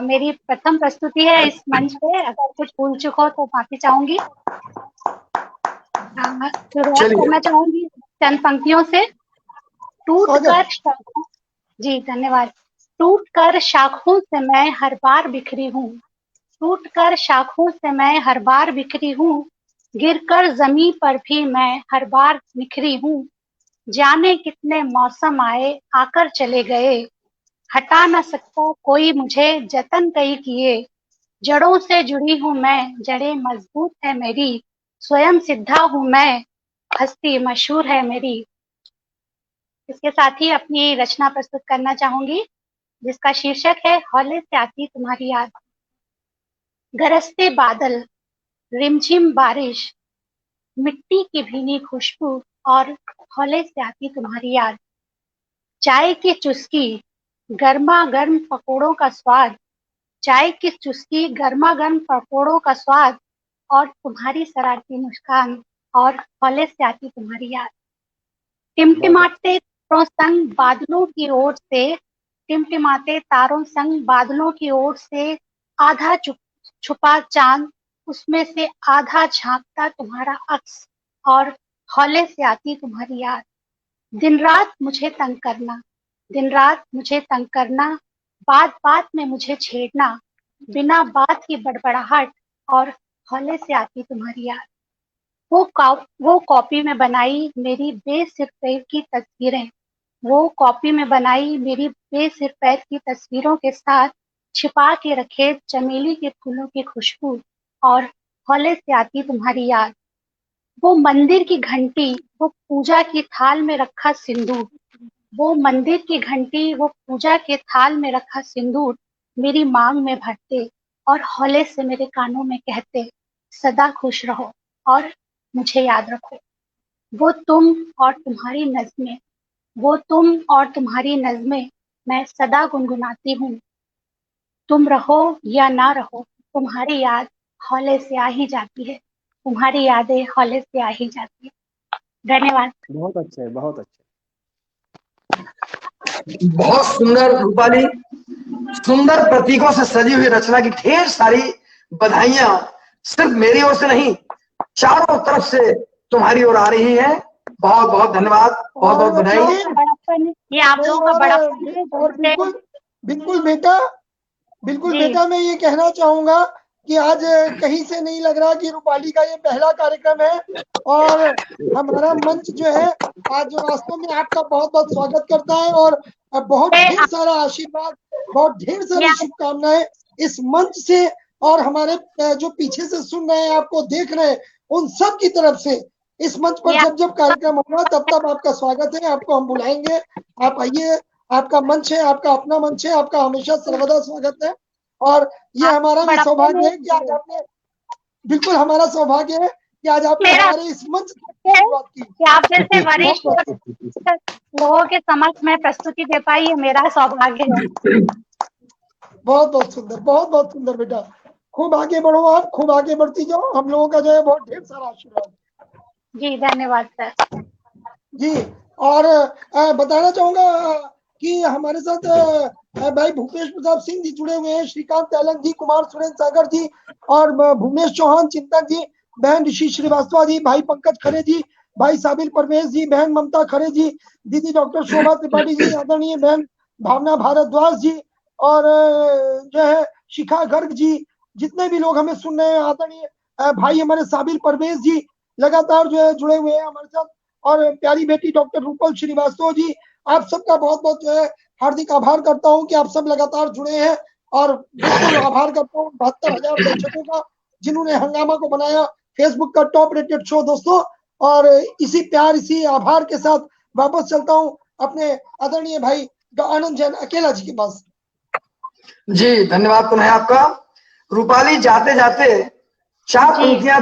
मेरी प्रथम प्रस्तुति है इस मंच पे, अगर कुछ भूल चुक हो तो माफी चाहूंगी। शुरुआत करना चाहूंगी चंद पंक्तियों से। जी धन्यवाद। टूट कर शाखों से मैं हर बार बिखरी हूँ, टूट कर शाखों से मैं हर बार बिखरी हूँ, गिरकर जमीन पर भी मैं हर बार निखरी हूँ। जाने कितने मौसम आए आकर चले गए, हटा न सकता कोई मुझे जतन कई किए। जड़ों से जुड़ी हूँ मैं, जड़ें मजबूत है मेरी, स्वयं सिद्धा हूँ मैं, हस्ती मशहूर है मेरी। इसके साथ ही अपनी रचना प्रस्तुत करना चाहूंगी, जिसका शीर्षक है हौले से आती तुम्हारी याद। गरजते बादल, रिमझिम बारिश, मिट्टी की भीनी खुशबू और हौले से आती तुम्हारी याद। चाय की चुस्की, गर्मा गर्म पकौड़ों का स्वाद, चाय की चुस्की, गर्मा गर्म पकौड़ों का स्वाद और तुम्हारी शरारती मुस्कान और हौले से आती तुम्हारी याद। टिमटिमाते तारों संग बादलों की ओर से, टिमटिमाते तारों संग बादलों की ओर से, आधा छुपा चांद, उसमें से आधा झांकता तुम्हारा अक्स और हौले से आती तुम्हारी याद। दिन रात मुझे तंग करना, दिन रात मुझे तंग करना, बात बात में मुझे छेड़ना, बिना बात की बड़बड़ाहट और हौले से आती तुम्हारी याद। वो कॉपी में बनाई मेरी बेसिर पैर की तस्वीरें, वो कॉपी में बनाई मेरी बेसिर पैर की तस्वीरों के साथ छिपा के रखे चमेली के फूलों की खुशबू और हौले से आती तुम्हारी याद। वो मंदिर की घंटी, वो पूजा की थाल में रखा सिंदूर, वो मंदिर की घंटी, वो पूजा के थाल में रखा सिंदूर मेरी मांग में भरते और हौले से मेरे कानों में कहते, सदा खुश रहो और मुझे याद रखो। वो तुम और तुम्हारी नज़्में, वो तुम और तुम्हारी नज़्में मैं सदा गुनगुनाती हूँ। तुम रहो या ना रहो, तुम्हारी याद हौले से आ ही जाती है, तुम्हारी यादें हौले से आ ही जाती है। धन्यवाद। बहुत अच्छे, बहुत अच्छे। बहुत सुंदर रूपाली, सुंदर प्रतीकों से सजी हुई रचना की ढेर सारी बधाइयां सिर्फ मेरी ओर से नहीं, चारों तरफ से तुम्हारी ओर आ रही है। बहुत बहुत धन्यवाद, बहुत बहुत बधाई। ये आप लोगों का बड़ापन है। और बिल्कुल बिल्कुल बेटा, बिल्कुल बेटा, मैं ये कहना चाहूंगा कि आज कहीं से नहीं लग रहा कि रूपाली का ये पहला कार्यक्रम है और हमारा मंच जो है आज वास्तव में आपका बहुत बहुत स्वागत करता है और बहुत ढेर सारा आशीर्वाद, बहुत ढेर सारी शुभकामनाएं इस मंच से और हमारे जो पीछे से सुन रहे हैं, आपको देख रहे हैं, उन सब की तरफ से। इस मंच पर जब जब कार्यक्रम होगा तब तब आपका स्वागत है, आपको हम बुलाएंगे, आप आइए, आपका मंच है, आपका अपना मंच है, आपका हमेशा सर्वदा स्वागत है। और ये हमारा भी सौभाग्य है कि आज आपने, बिल्कुल हमारा सौभाग्य है कि आज आपने हमारे इस मंच से शुरुआत की। कि आप जैसे वरिष्ठ लोगों के समक्ष मैं प्रस्तुति दे पाई, ये मेरा सौभाग्य है। बहुत बहुत सुंदर, बहुत बहुत सुंदर बेटा, खूब आगे बढ़ो, आप खूब आगे बढ़ती जाओ, हम लोगों का जो है बहुत ढेर सारा आशीर्वाद। जी धन्यवाद सर। जी, और बताना चाहूंगा कि हमारे साथ भाई भूपेश प्रताप सिंह जी जुड़े हुए हैं, श्रीकांत तैलंग जी, कुमार सुरेंद्र सागर जी और भूमेश चौहान चिंतक जी, बहन ऋषि श्रीवास्तव जी, भाई पंकज खरे जी, भाई साबिल परवेश जी, बहन ममता खरे जी, दीदी डॉक्टर शोभा त्रिपाठी जी, आदरणीय बहन भावना भारद्वाज जी और जो है शिखा गर्ग जी, जितने भी लोग हमें सुन रहे हैं, आदरणीय भाई हमारे साबिल परवेश जी लगातार जो है जुड़े हुए हैं हमारे साथ, और प्यारी बेटी डॉक्टर रूपल श्रीवास्तव जी, आप सबका बहुत बहुत जो है हार्दिक आभार करता हूं कि आप सब लगातार जुड़े हैं। और बिल्कुल आभार करता हूँ 72,000 दर्शकों का जिन्होंने हंगामा को बनाया फेसबुक का टॉप रेटेड शो दोस्तों। और इसी प्यार, इसी आभार के साथ वापस चलता हूँ अपने आदरणीय भाई आनंद जैन अकेला जी के पास। जी धन्यवाद पुनः आपका। रूपाली, जाते जाते 4 पंक्तियां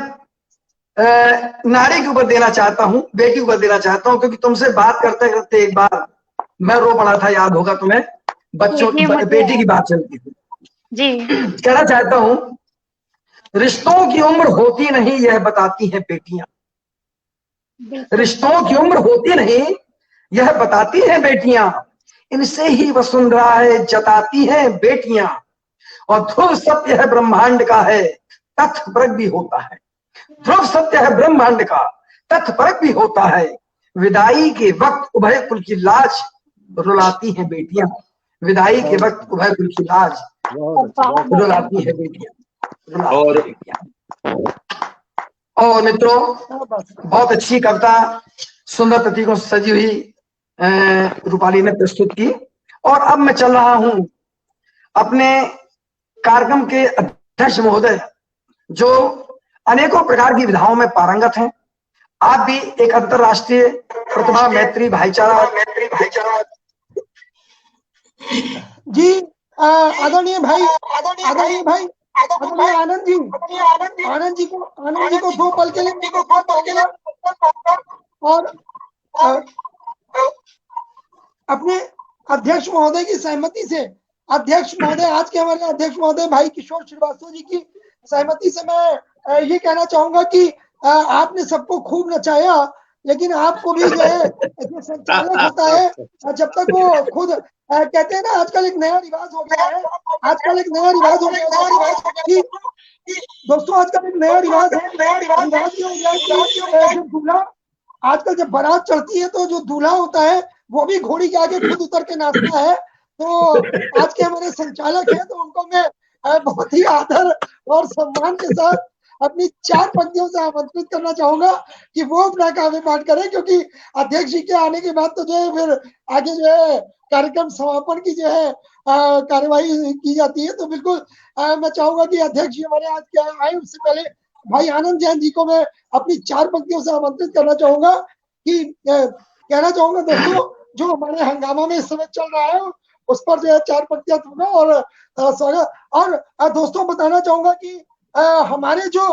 नारी के ऊपर देना चाहता हूँ, बेटी के ऊपर देना चाहता हूँ, क्योंकि तुमसे बात करते करते एक बार मैं रो पड़ा था, याद होगा तुम्हें, बच्चों की बेटी की बात चलती थी जी। कहना चाहता हूँ, रिश्तों की उम्र होती नहीं यह बताती हैं बेटियां, रिश्तों की उम्र होती नहीं यह बताती हैं बेटियां, इनसे ही वसुंधरा है जताती हैं बेटियां, और ध्रुव सत्य है ब्रह्मांड का है तथ्य परक भी होता है, ध्रुव सत्य है ब्रह्मांड का तथ्य परक भी होता है, विदाई के वक्त उभय कुल की लाज रुलाती हैं बेटियां, विदाई के वक्त उभय कुल की लाज रुलाती है बेटियां। और मित्रों, बहुत अच्छी कविता सुंदर प्रतीकों से सजी हुई रूपाली ने प्रस्तुत की। और अब मैं चल रहा हूं अपने कार्यक्रम के अध्यक्ष महोदय, जो अनेकों प्रकार की विधाओं में पारंगत हैं। आप भी एक अंतरराष्ट्रीय प्रतिभा मैत्री भाईचारा जी, आदरणीय भाई आनंद जी को 2 पल के लिए और अपने अध्यक्ष महोदय की सहमति से, अध्यक्ष महोदय, आज के हमारे अध्यक्ष महोदय भाई किशोर श्रीवास्तव जी की सहमति से मैं ये कहना चाहूंगा कि आपने सबको खूब नचाया, लेकिन आपको भी जो है संचालक होता है, जब तक वो खुद कहते हैं ना, आजकल एक नया रिवाज हो गया है, आजकल एक नया रिवाज हो गया है कि दोस्तों, आजकल एक नया रिवाज है, रिवाज ये हो गया है कि आजकल जब बारात चढ़ती है तो जो दूल्हा होता है वो भी घोड़ी के आगे खुद उतर के नाचता है। तो आज के हमारे संचालक हैं तो उनको मैं बहुत ही आदर और सम्मान के साथ अपनी 4 पंक्तियों से आमंत्रित करना चाहूंगा कि वो अपना काव्य पाठ करें, क्योंकि अध्यक्ष जी के आने के बाद तो जो है फिर आगे जो है कार्यक्रम समापन की जो है कार्यवाही की जाती है। तो बिल्कुल मैं चाहूंगा कि अध्यक्ष जी हमारे आज क्या आए उससे पहले भाई आनंद जैन जी को मैं अपनी 4 पंक्तियों से आमंत्रित करना चाहूंगा कि कहना चाहूंगा दोस्तों जो हमारे हंगामा में इस समय चल रहा है उस पर जो है 4 पंक्तियां दूंगा और स्वागत। और दोस्तों बताना चाहूंगा कि हमारे जो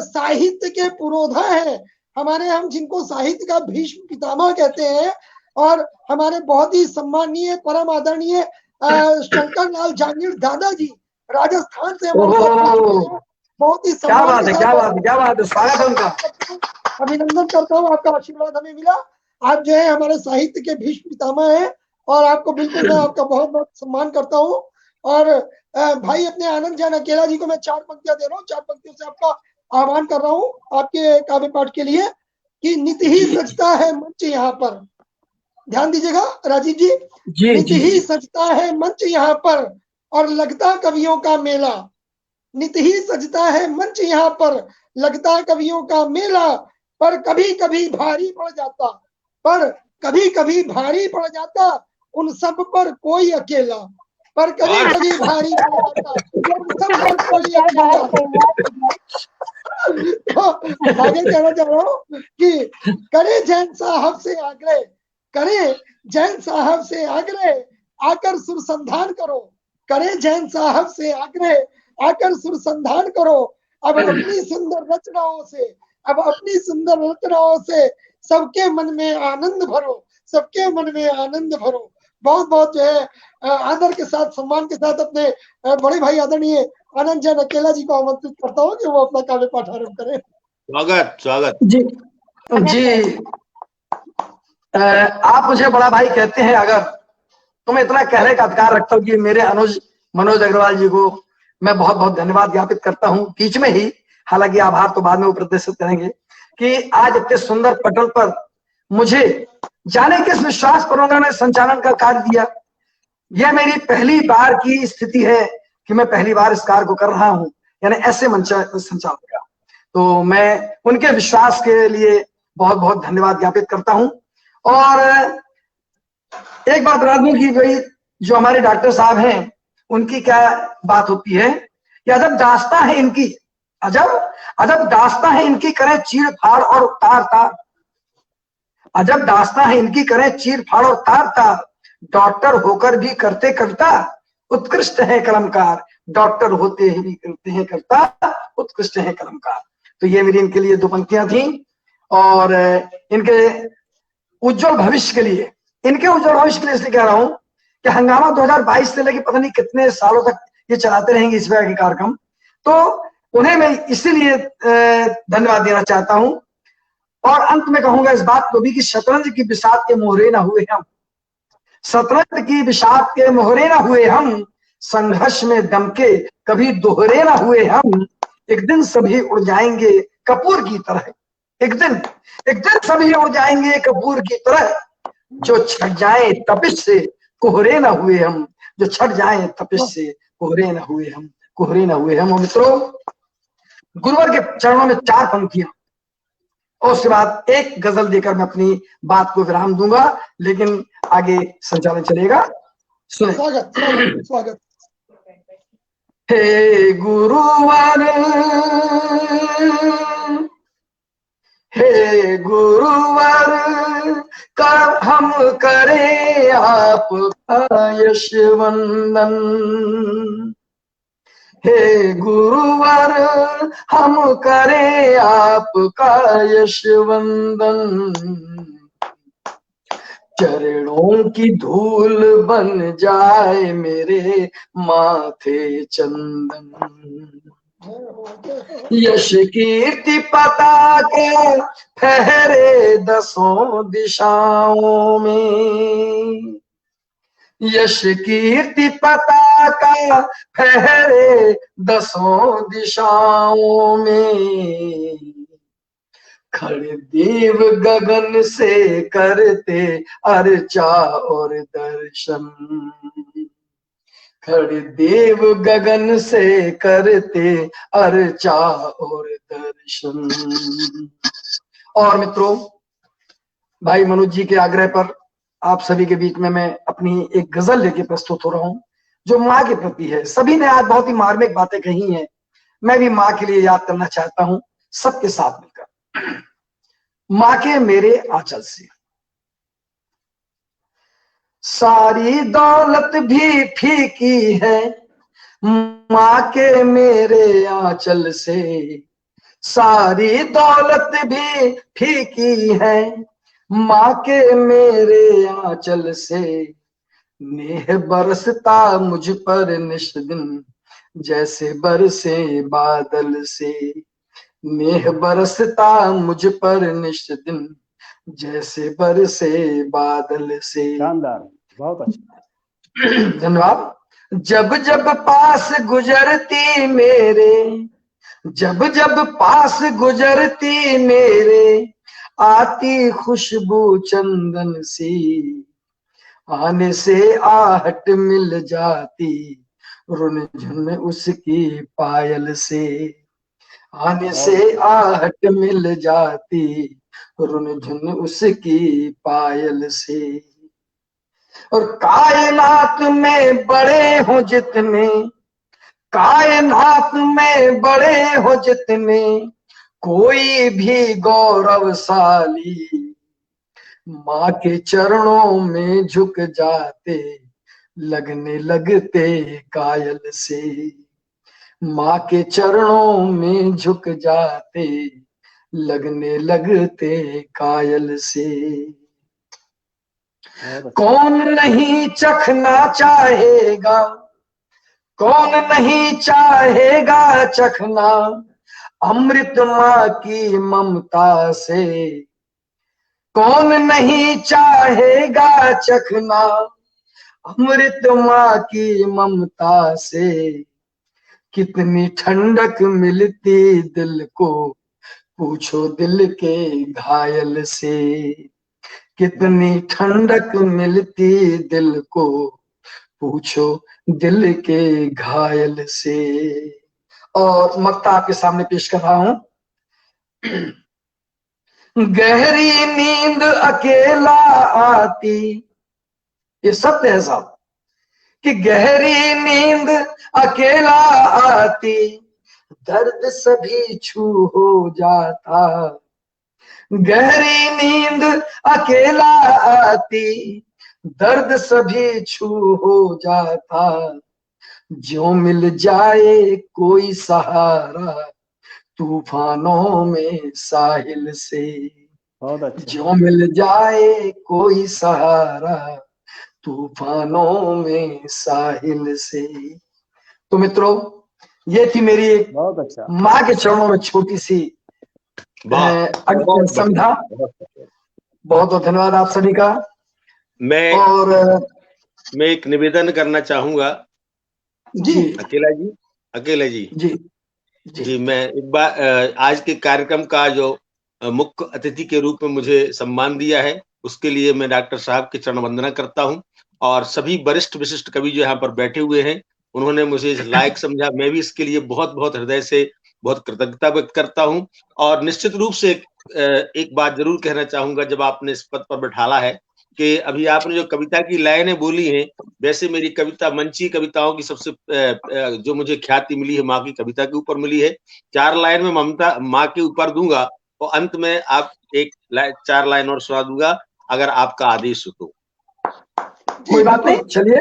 साहित्य के पुरोधा हैं, हमारे हम जिनको साहित्य का भीष्म पितामह कहते हैं, और हमारे बहुत ही सम्माननीय परम आदरणीय शंकर लाल जांगीर दादाजी राजस्थान से बहुत ही क्या बात है, क्या बात है, क्या बात है, स्वागत है उनका। अभिनंदन करता हूँ, आपका आशीर्वाद हमें मिला। आप जो है हमारे साहित्य के भीष्म पितामह हैं और आपको बिल्कुल मैं आपका बहुत बहुत सम्मान करता हूँ। और भाई अपने आनंद जैन अकेला जी को मैं 4 पंक्तियां दे रहा हूँ, 4 पंक्तियों से आपका आह्वान कर रहा हूँ आपके काव्य पाठ के लिए कि नित ही सजता है मंच यहाँ पर, ध्यान दीजिएगा राजीव जी, नित ही सजता है मंच यहाँ पर और लगता कवियों का मेला, नित ही सजता है मंच यहाँ पर लगता कवियों का मेला, पर कभी कभी भारी पड़ जाता, पर कभी कभी भारी पड़ जाता उन सब पर कोई अकेला, पर कभी कभी भारी पड़ जाता उन सब पर कोई अकेला। तो आगे कहना चाह रहा हूँ कि करे जैन साहब से आग्रह, करे जैन साहब से आग्रह आकर सुरसंधान करो, करे जैन साहब से आग्रह आकर सुरसंधान करो, अब अपनी सुंदर रचनाओं से, अब अपनी सुंदर रचनाओं से सबके मन में आनंद भरो, सबके मन में आनंद भरो। बहुत बहुत जो है आदर के साथ सम्मान के साथ अपने बड़े भाई आदरणीय आनंद जैन अकेला जी को आमंत्रित करता हूँ कि वो अपना काव्य पाठ आरंभ करें। स्वागत स्वागत जी जी। आप मुझे बड़ा भाई कहते हैं, अगर तो मैं इतना कहने का अधिकार रखता हूँ कि मेरे मनोज अग्रवाल जी को मैं बहुत बहुत धन्यवाद ज्ञापित करता हूँ बीच में ही, हालांकि आभार तो बाद में वो प्रदर्शित करेंगे, कि आज इतने सुंदर पटल पर मुझे जाने किस विश्वास पर उन्होंने संचालन का कार्य दिया। यह मेरी पहली बार की स्थिति है कि मैं पहली बार इस कार्य को कर रहा हूँ, यानी ऐसे संचालन का। तो मैं उनके विश्वास के लिए बहुत बहुत धन्यवाद ज्ञापित करता हूँ। और एक बात बता दूं कि भाई जो हमारे डॉक्टर साहब हैं उनकी क्या बात होती है कि अजब दास्ता है इनकी, अजब दास्ता है इनकी, करें चीर फाड़ और तार तार, अजब दास्ता है इनकी, करें चीर फाड़ और तार तार, डॉक्टर होकर भी करते कविता, उत्कृष्ट है कलमकार, डॉक्टर होते ही भी करते हैं कविता, उत्कृष्ट है कलमकार। तो ये मेरी इनके लिए 2 पंक्तियां थी। और इनके उज्जवल भविष्य के लिए, इनके उज्जवल भविष्य के लिए इसलिए कह रहा हूं कि हंगामा 2022 से लेकर पता नहीं कितने सालों तक ये चलाते रहेंगे इस तरह के कार्यक्रम, तो उन्हें मैं इसीलिए धन्यवाद देना चाहता हूं। और अंत में कहूंगा इस बात को भी कि शतरंज की बिसात के मोहरे न हुए हम, शतरंज की बिसात के मोहरे न हुए हम, संघर्ष में दम के कभी दोहरे न हुए हम, एक दिन सभी उड़ जाएंगे कपूर की तरह, एक दिन सभी उड़ जाएंगे कपूर की तरह, जो छट जाए तपिश से कोहरे न हुए हम, जो छट जाए तपिश से कोहरे न हुए हम, कोहरे न हुए हम। और मित्रों, गुरुवर के चरणों में 4 पंक्तियां और उसके बाद एक गजल देकर मैं अपनी बात को विराम दूंगा, लेकिन आगे संचालन चलेगा। सुने। स्वागत स्वागत। हे गुरुवर, हे गुरुवर, कर हम करें आपका यश वंदन, हे गुरुवर हम करें आपका यश वंदन, चरणों की धूल बन जाए मेरे माथे चंदन, यश कीर्ति पताके फहरे 10 दिशाओं में, यश कीर्ति पताका फहरे 10 दिशाओं में, खड़े देव गगन से करते अर्चा और दर्शन, खड़े देव गगन से करते अर्चा और दर्शन। और मित्रों, भाई मनोज जी के आग्रह पर आप सभी के बीच में मैं अपनी एक गजल लेके प्रस्तुत हो रहा हूं जो माँ के प्रति है। सभी ने आज बहुत ही मार्मिक बातें कही हैं, मैं भी माँ के लिए याद करना चाहता हूं सबके साथ मिलकर। माँ के मेरे आंचल से, सारी दौलत भी फीकी है माँ के मेरे आंचल से, सारी दौलत भी फीकी है माँ के मेरे आंचल से। नेह बरसता मुझ पर निश दिन जैसे बरसे बादल से, नेह बरसता मुझ पर निश दिन जैसे बरसे बादल से। शानदार, बहुत अच्छा, धन्यवाद। जब जब पास गुजरती मेरे, जब जब पास गुजरती मेरे, आती खुशबू चंदन सी, आने से आहट मिल जाती रुन झुन उसकी पायल से, आने से आहट मिल जाती रुन झुन उसकी पायल से। और कायनात में बड़े हो जितने, कायनात में बड़े हो जितने, कोई भी गौरवशाली माँ के चरणों में झुक जाते लगने लगते कायल से, माँ के चरणों में झुक जाते लगने लगते कायल से। कौन नहीं चखना चाहेगा, कौन नहीं चाहेगा चखना अमृत माँ की ममता से, कौन नहीं चाहेगा चखना अमृत माँ की ममता से। कितनी ठंडक मिलती दिल को पूछो दिल के घायल से, कितनी ठंडक मिलती दिल को पूछो दिल के घायल से। और मक्ता आपके सामने पेश कर रहा हूं। गहरी नींद अकेला आती, ये सत्य है साहब कि गहरी नींद अकेला आती, दर्द सभी छू हो जाता, गहरी नींद अकेला आती, दर्द सभी छू हो जाता। जो मिल जाए कोई सहारा तूफानों में साहिल से, बहुत अच्छा, जो मिल जाए कोई सहारा तूफानों में साहिल से। तो मित्रों, ये थी मेरी एक बहुत अच्छा, माँ के चरणों में छोटी सी संध्या। बहुत बहुत धन्यवाद आप सभी का। मैं एक निवेदन करना चाहूंगा। जी अकेला जी, मैं एक बार आज के कार्यक्रम का जो मुख्य अतिथि के रूप में मुझे सम्मान दिया है उसके लिए मैं डॉक्टर साहब की चरण वंदना करता हूं। और सभी वरिष्ठ विशिष्ट कवि जो यहाँ पर बैठे हुए हैं उन्होंने मुझे लायक समझा, मैं भी इसके लिए बहुत बहुत हृदय से बहुत कृतज्ञता व्यक्त करता हूं। और निश्चित रूप से एक बात जरूर कहना चाहूंगा, जब आपने इस पद पर बैठाला है कि अभी आपने जो कविता की लाइनें बोली हैं, वैसे मेरी कविता मंची कविताओं की सबसे जो मुझे ख्याति मिली है माँ की कविता के ऊपर मिली है। 4 लाइन में ममता माँ के ऊपर दूंगा और अंत में आप 4 लाइन और सुना दूंगा अगर आपका आदेश हो तो। कोई बात नहीं, चलिए।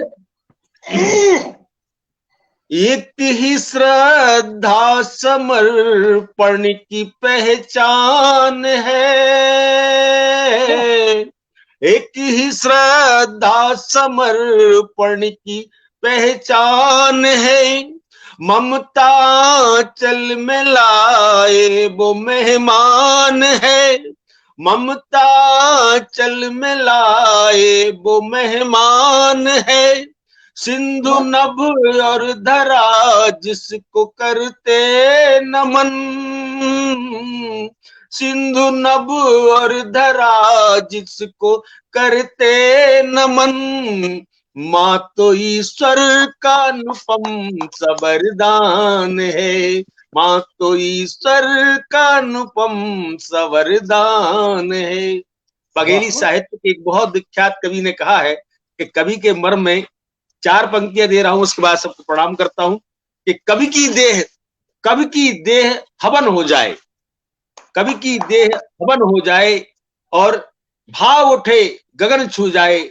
एक ही श्रद्धा समर्पण की पहचान है, एक ही श्रद्धा समर्पण की पहचान है। ममता चल में लाए वो मेहमान है, ममता चल में लाए वो मेहमान है। सिंधु नभ और धरा जिसको करते नमन, सिंधु नभ और धरा जिसको करते नमन, माँ तो ईश्वर का अनुपम सवरदान है, माँ तो ईश्वर का अनुपम सवरदान है। बघेली साहित्य के एक बहुत विख्यात कवि ने कहा है कि कवि के मर्म में 4 पंक्तियां दे रहा हूं, उसके बाद सबको प्रणाम करता हूं कि कवि की देह हवन हो जाए, कवि की देह हवन हो जाए और भाव उठे गगन छू जाए,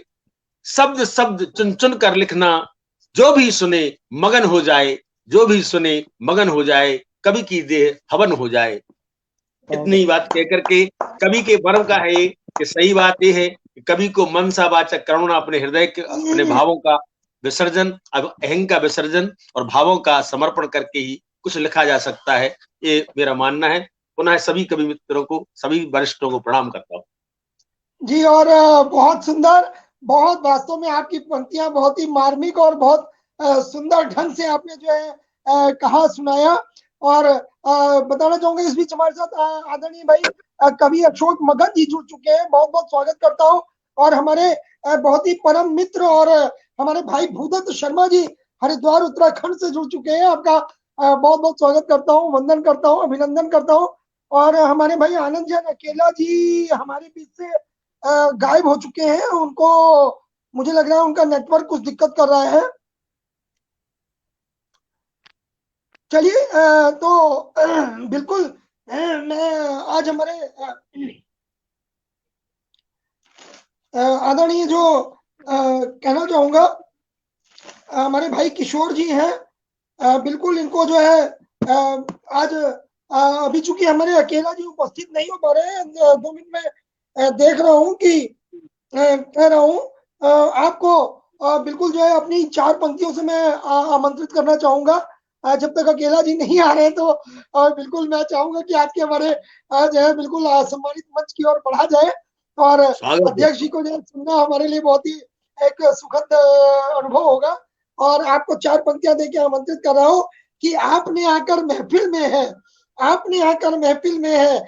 शब्द शब्द चुन चुन कर लिखना, जो भी सुने मगन हो जाए, जो भी सुने मगन हो जाए, कवि की देह हवन हो जाए। इतनी बात कहकर के कवि के मर्म का है कि सही बात यह है कि कवि को मनसा वाचक करुणा, अपने हृदय के अपने भावों का विसर्जन, अहंग का विसर्जन और भावों का समर्पण करके ही कुछ लिखा जा सकता है, ये मेरा मानना है। पुनः सभी कवि मित्रों को, सभी वरिष्ठों को प्रणाम करता हूँ जी। और बहुत सुंदर, बहुत वास्तव में आपकी पंक्तियां बहुत ही मार्मिक और बहुत सुंदर ढंग से आपने जो है कहा, सुनाया। और बताना चाहूंगा इस बीच हमारे साथ आदरणीय भाई कवि अशोक मगध जी जुड़ चुके हैं, बहुत बहुत स्वागत करता हूं। और हमारे बहुत ही परम मित्र और हमारे भाई भूदत्त शर्मा जी हरिद्वार उत्तराखंड से जुड़ चुके हैं, आपका बहुत बहुत स्वागत करता हूँ, वंदन करता हूँ, अभिनंदन करता हूँ। और हमारे भाई आनंद जैन अकेला जी हमारे बीच से गायब हो चुके हैं, उनको मुझे लग रहा है उनका नेटवर्क कुछ दिक्कत कर रहा है। चलिए तो बिल्कुल मैं आज हमारे आदरणीय जो कहना चाहूंगा हमारे भाई किशोर जी हैं, बिल्कुल इनको जो है आज अभी चूंकि हमारे अकेला जी उपस्थित नहीं हो पा रहे हैं, 2 मिनट में देख रहा हूं कि कह रहा हूं आपको बिल्कुल जो है अपनी 4 पंक्तियों से मैं आमंत्रित करना चाहूंगा। जब तक अकेला जी नहीं आ रहे तो बिल्कुल मैं चाहूंगा कि आपके हमारे जो है बिल्कुल सम्मानित मंच की ओर बढ़ा जाए। और अध्यक्ष जी को जो है सुनना हमारे लिए बहुत ही एक सुखद अनुभव होगा। और आपको 4 पंक्तियां देके आमंत्रित कर रहा हूं कि आपने आकर महफिल में है, आपने आकर महफिल में है,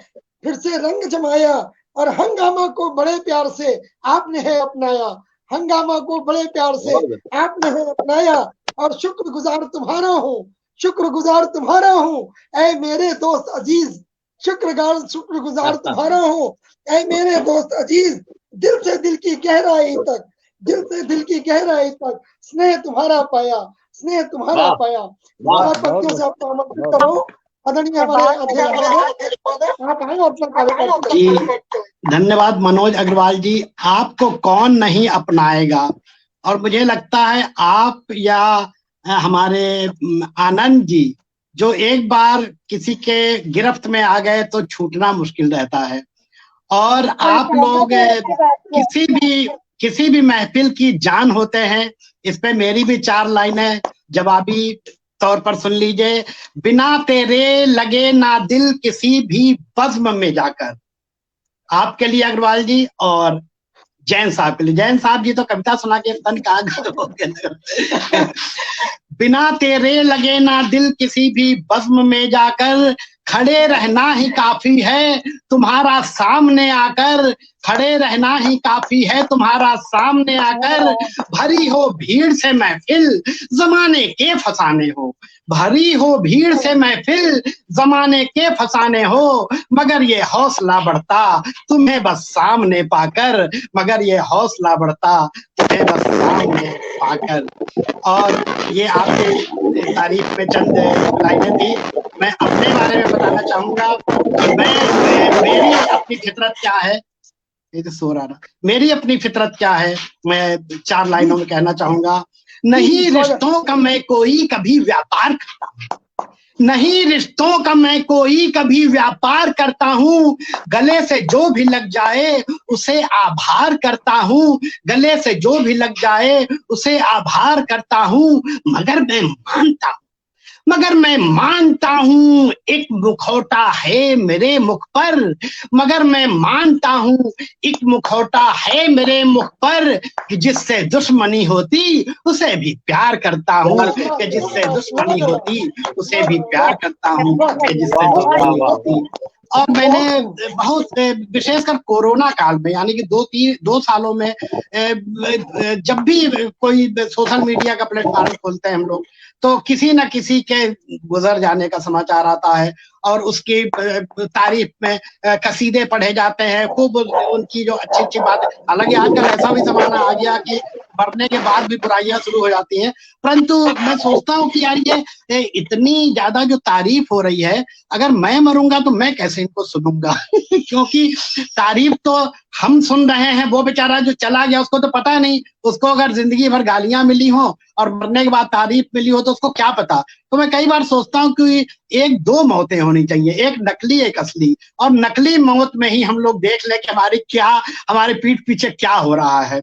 फिर से रंग जमाया और हंगामा को बड़े प्यार से आपने है अपनाया, हंगामा को बड़े प्यार से आपने है अपनाया। और शुक्रगुजार तुम्हारा हूँ, शुक्रगुजार तुम्हारा हूँ ऐ मेरे दोस्त अजीज, शुक्रगुजार तुम्हारा हूँ ऐ मेरे दोस्त अजीज, दिल से दिल की गहराई तक, दिल से दिल की गहराई तक स्नेह तुम्हारा पाया, स्नेह तुम्हारा पाया। और पंक्तियों से आपको आमंत्रित कर रहा हूँ आदरणीय हमारे धन्यवाद मनोज अग्रवाल जी, आपको कौन नहीं अपनाएगा। और मुझे लगता है आप या हमारे आनंद जी जो एक बार किसी के गिरफ्त में आ गए तो छूटना मुश्किल रहता है। और आप लोग किसी भी महफिल की जान होते हैं। इस पे मेरी भी 4 लाइनें जवाबी तौर पर सुन लीजिए। बिना तेरे लगे ना दिल किसी भी बज़्म में जाकर, आपके लिए अग्रवाल जी और जैन साहब के लिए। जैन साहब जी तो कविता सुना के तन कहा बिना तेरे लगे ना दिल किसी भी बज़्म में जाकर, खड़े रहना ही काफी है तुम्हारा सामने आकर, खड़े रहना ही काफी है तुम्हारा सामने आकर। भरी हो भीड़ से महफिल जमाने के फसाने हो, भरी हो भीड़ से महफिल जमाने के फसाने हो, मगर ये हौसला बढ़ता तुम्हें बस सामने पाकर, मगर ये हौसला बढ़ता तुम्हें बस सामने पाकर। और ये आपके तारीफ में चंद लाइनें थी। मैं अपने बारे में बताना चाहूंगा कि मेरी अपनी फितरत क्या है, ये तो सो रहा, मेरी अपनी फितरत क्या है, मैं 4 लाइनों में कहना चाहूंगा। नहीं रिश्तों का मैं कोई कभी व्यापार करता, नहीं रिश्तों का मैं कोई कभी व्यापार करता हूँ, गले से जो भी लग जाए उसे आभार करता हूँ, गले से जो भी लग जाए उसे आभार करता हूँ। मगर मैं मानता हूँ एक मुखौटा है मेरे मुख पर, मगर मैं मानता हूँ एक मुखौटा है मेरे मुख पर, कि जिससे दुश्मनी होती उसे भी प्यार करता हूँ, कि जिससे दुश्मनी होती उसे भी प्यार करता हूँ, कि जिससे दुश्मनी होती और मैंने बहुत विशेषकर कोरोना काल में, यानी कि 2 सालों में जब भी कोई सोशल मीडिया का प्लेटफॉर्म खोलते हैं हम लोग, तो किसी न किसी के गुजर जाने का समाचार आता है और उसकी तारीफ में कसीदे पढ़े जाते हैं, खूब उनकी जो अच्छी अच्छी बात। हालांकि आजकल ऐसा भी जमाना आ गया कि मरने के बाद भी बुराइयां शुरू हो जाती हैं, परंतु मैं सोचता हूँ कि यार ये इतनी ज्यादा जो तारीफ हो रही है, अगर मैं मरूंगा तो मैं कैसे इनको सुनूंगा क्योंकि तारीफ तो हम सुन रहे हैं, वो बेचारा जो चला गया उसको तो पता नहीं, उसको अगर जिंदगी भर गालियां मिली हो और मरने के बाद तारीफ मिली हो तो उसको क्या पता। तो मैं कई बार सोचता हूँ कि 1-2 मौतें होनी चाहिए, एक नकली एक असली, और नकली मौत में ही हम लोग देख ले कि हमारे पीठ पीछे क्या हो रहा है।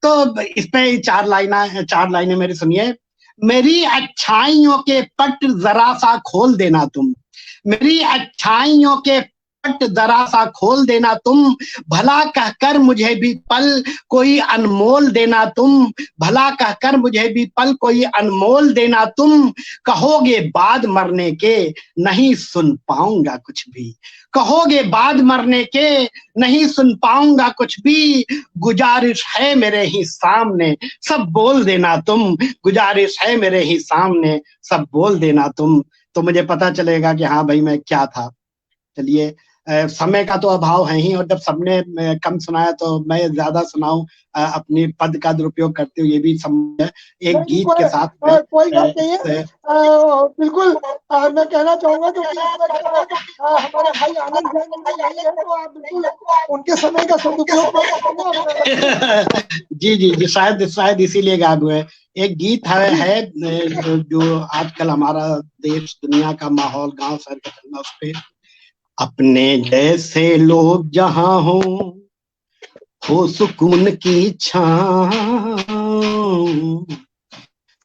तो इस पे 4 लाइनें मेरी सुनिए। मेरी अच्छाइयों के पट जरा सा खोल देना तुम, मेरी अच्छाइयों के पट जरा सा खोल देना तुम, भला कहकर मुझे भी पल कोई अनमोल देना तुम, भला कहकर मुझे भी पल कोई अनमोल देना तुम, कहोगे बाद मरने के नहीं सुन पाऊंगा कुछ भी, कहोगे बाद मरने के नहीं सुन पाऊंगा कुछ भी, गुजारिश है मेरे ही सामने सब बोल देना तुम, गुजारिश है मेरे ही सामने सब बोल देना तुम। तो मुझे पता चलेगा कि हाँ भाई मैं क्या था। चलिए, समय का तो अभाव है ही, और जब सबने कम सुनाया तो मैं ज्यादा सुनाऊं, अपनी पद का दुरुपयोग करते हुए, ये भी समय एक गीत के साथ कोई बात नहीं है। बिल्कुल मैं कहना चाहूंगा कि हमारे भाई आनंद भाई है, तो आप बिल्कुल उनके समय का सदुपयोग जी, शायद इसीलिए गायब हुए। एक गीत है जो आजकल हमारा देश दुनिया का माहौल गांव शहर का चलना, उस पे अपने जैसे लोग जहां हो सुकून की छांव,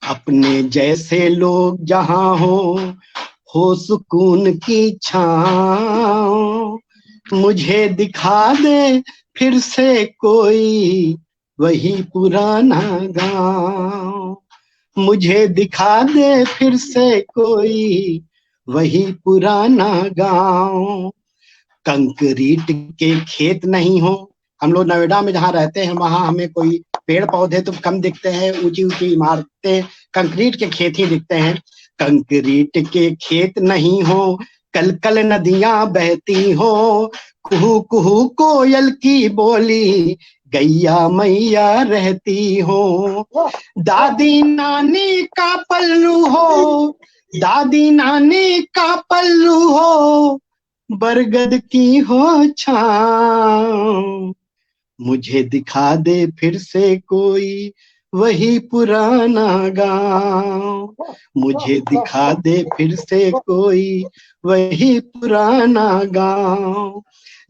अपने जैसे लोग जहां हो सुकून की छांव, मुझे दिखा दे फिर से कोई वही पुराना गांव, मुझे दिखा दे फिर से कोई वही पुराना गांव, कंक्रीट के खेत नहीं हो। हम लोग नोएडा में जहाँ रहते हैं वहां हमें कोई पेड़ पौधे तो कम दिखते हैं, ऊंची ऊंची इमारतें, कंक्रीट के खेत ही दिखते हैं। कंक्रीट के खेत नहीं हो, कल कल नदियां बहती हो, कुहू कुहू कोयल की बोली गैया मैया रहती हो, दादी नानी का पल्लू हो, दादी नानी का पल्लू हो, बरगद की हो छांव, मुझे दिखा दे फिर से कोई वही पुराना गांव, मुझे दिखा दे फिर से कोई वही पुराना गांव,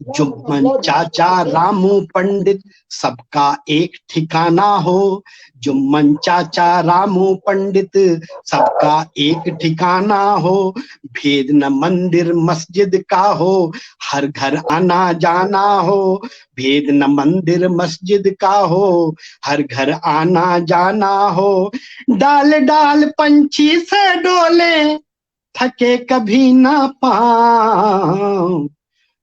जुम्मन चाचा रामू पंडित सबका एक ठिकाना हो, जुम्मन चाचा रामू पंडित सबका एक ठिकाना हो, भेद न मंदिर मस्जिद का हो, हर घर आना जाना हो, भेद न मंदिर मस्जिद का हो, हर घर आना जाना हो, डाल डाल पंछी से डोले थके कभी ना पाँव,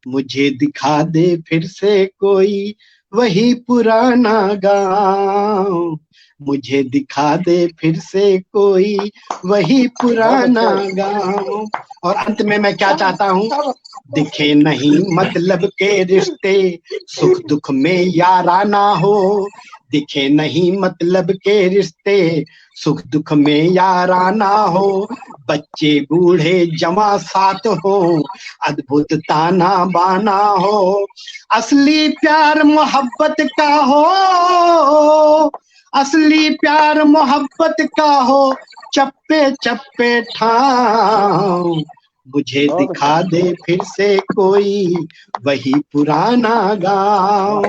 मुझे दिखा दे फिर से कोई वही पुराना गांव, मुझे दिखा दे फिर से कोई वही पुराना गांव। और अंत में मैं क्या चाहता हूँ, दिखे नहीं मतलब के रिश्ते, सुख दुख में याराना हो, दिखे नहीं मतलब के रिश्ते, सुख दुख में याराना हो, बच्चे बूढ़े जवां साथ हो, अद्भुत ताना बाना हो, असली प्यार मोहब्बत का हो, असली प्यार मोहब्बत का हो, चप्पे चप्पे ठाव, मुझे दिखा दे फिर से कोई वही पुराना गांव,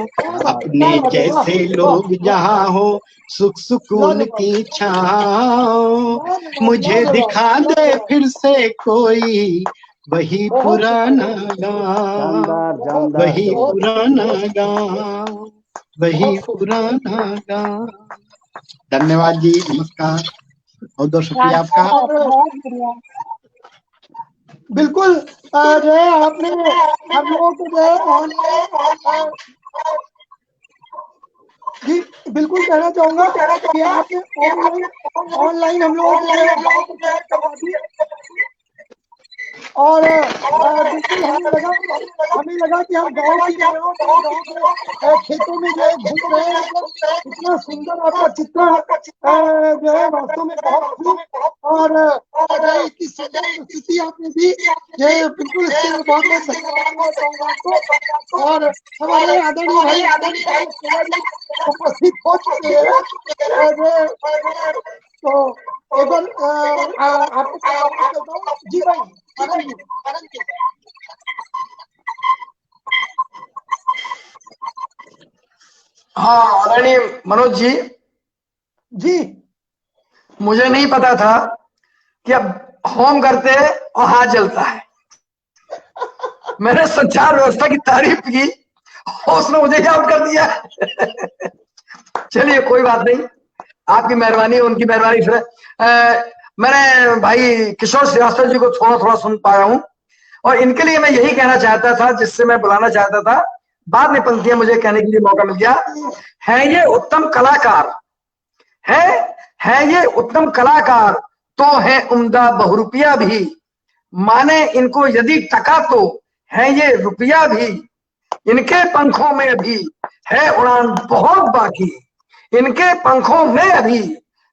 अपने जैसे लोग जहां हो सुख सुकून की छाँव, मुझे दिखा दे फिर से कोई वही पुराना गांव, वही पुराना गांव, वही पुराना गांव। धन्यवाद जी, नमस्कार, बहुत बहुत शुक्रिया आपका। बिल्कुल जो है आपने हम लोगों को जो है ऑनलाइन जी बिल्कुल कहना चाहूंगा कि आपने ऑनलाइन हम लोगों को जो है गाँव को कनेक्ट करवा दी और बिल्कुल हमें लगा कि हम गांव की रहे हो, तो गांव के खेतों में जो है घूम रहे हैं। मतलब इतना सुंदर आपका चित्रण जो है वास्तव में बहुत खूब और इतनी सुंदर प्रस्तुति आपने दी, जो है बिल्कुल इसके लिए बहुत बहुत धन्यवाद चाहूंगा आपको। और हमारे आदरणीय भाई उपस्थित हो चुके हैं, तो एक बार आपको जी भाई हाँ आदरणीय मनोज जी, जी मुझे नहीं पता था कि अब होम करते और हाथ जलता है। मैंने संचार व्यवस्था की तारीफ की और उसने मुझे ही आउट कर दिया। चलिए कोई बात नहीं, आपकी मेहरबानी उनकी मेहरबानी। फिर मैंने भाई किशोर श्रीवास्तव जी को थोड़ा थोड़ा सुन पाया हूं और इनके लिए मैं यही कहना चाहता था, जिससे मैं बुलाना चाहता था, बाद में पंक्तियां मुझे कहने के लिए मौका मिल गया। है ये उत्तम कलाकार, है ये उत्तम कलाकार, तो है उम्दा बहुरुपिया भी, माने इनको यदि टका तो है ये रुपया भी, इनके पंखों में अभी है उड़ान बहुत बाकी, इनके पंखों में अभी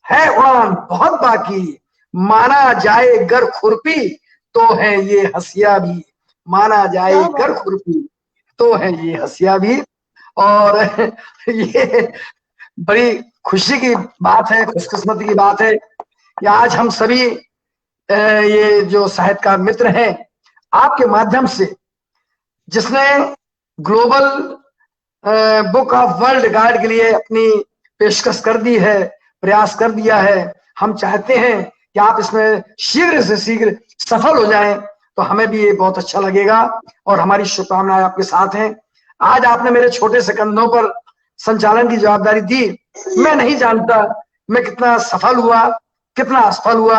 है उड़ान बहुत बाकी, माना जाए गर खुरपी तो है ये हंसिया भी, माना जाए गर खुरपी तो है ये हंसिया भी। और ये बड़ी खुशी की बात है, खुशकिस्मती की बात है कि आज हम सभी ये जो साहित्यकार मित्र हैं, आपके माध्यम से, जिसने global book of world record के लिए अपनी पेशकश कर दी है, प्रयास कर दिया है, हम चाहते हैं कि आप इसमें शीघ्र से शीघ्र सफल हो जाएं, तो हमें भी ये बहुत अच्छा लगेगा और हमारी शुभकामनाएं आपके साथ हैं। आज आपने मेरे छोटे से कंधों पर संचालन की जवाबदारी दी, मैं नहीं जानता मैं कितना सफल हुआ कितना असफल हुआ,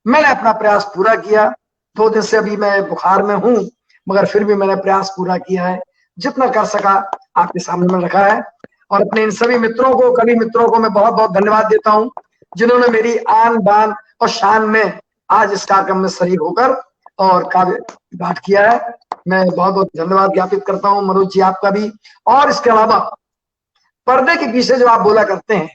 मैंने अपना प्रयास पूरा किया। 2 दिन से अभी मैं बुखार में हूं, मगर फिर भी मैंने प्रयास पूरा किया है, जितना कर सका आपके सामने में रखा है। और अपने इन सभी मित्रों को, कवि मित्रों को मैं बहुत बहुत धन्यवाद देता हूं, जिन्होंने मेरी आन बान और शान में आज इस कार्यक्रम में शरीक होकर और काव्य पाठ किया है। मैं बहुत बहुत धन्यवाद ज्ञापित करता हूं मनोज जी आपका भी। और इसके अलावा पर्दे के पीछे जो आप बोला करते हैं,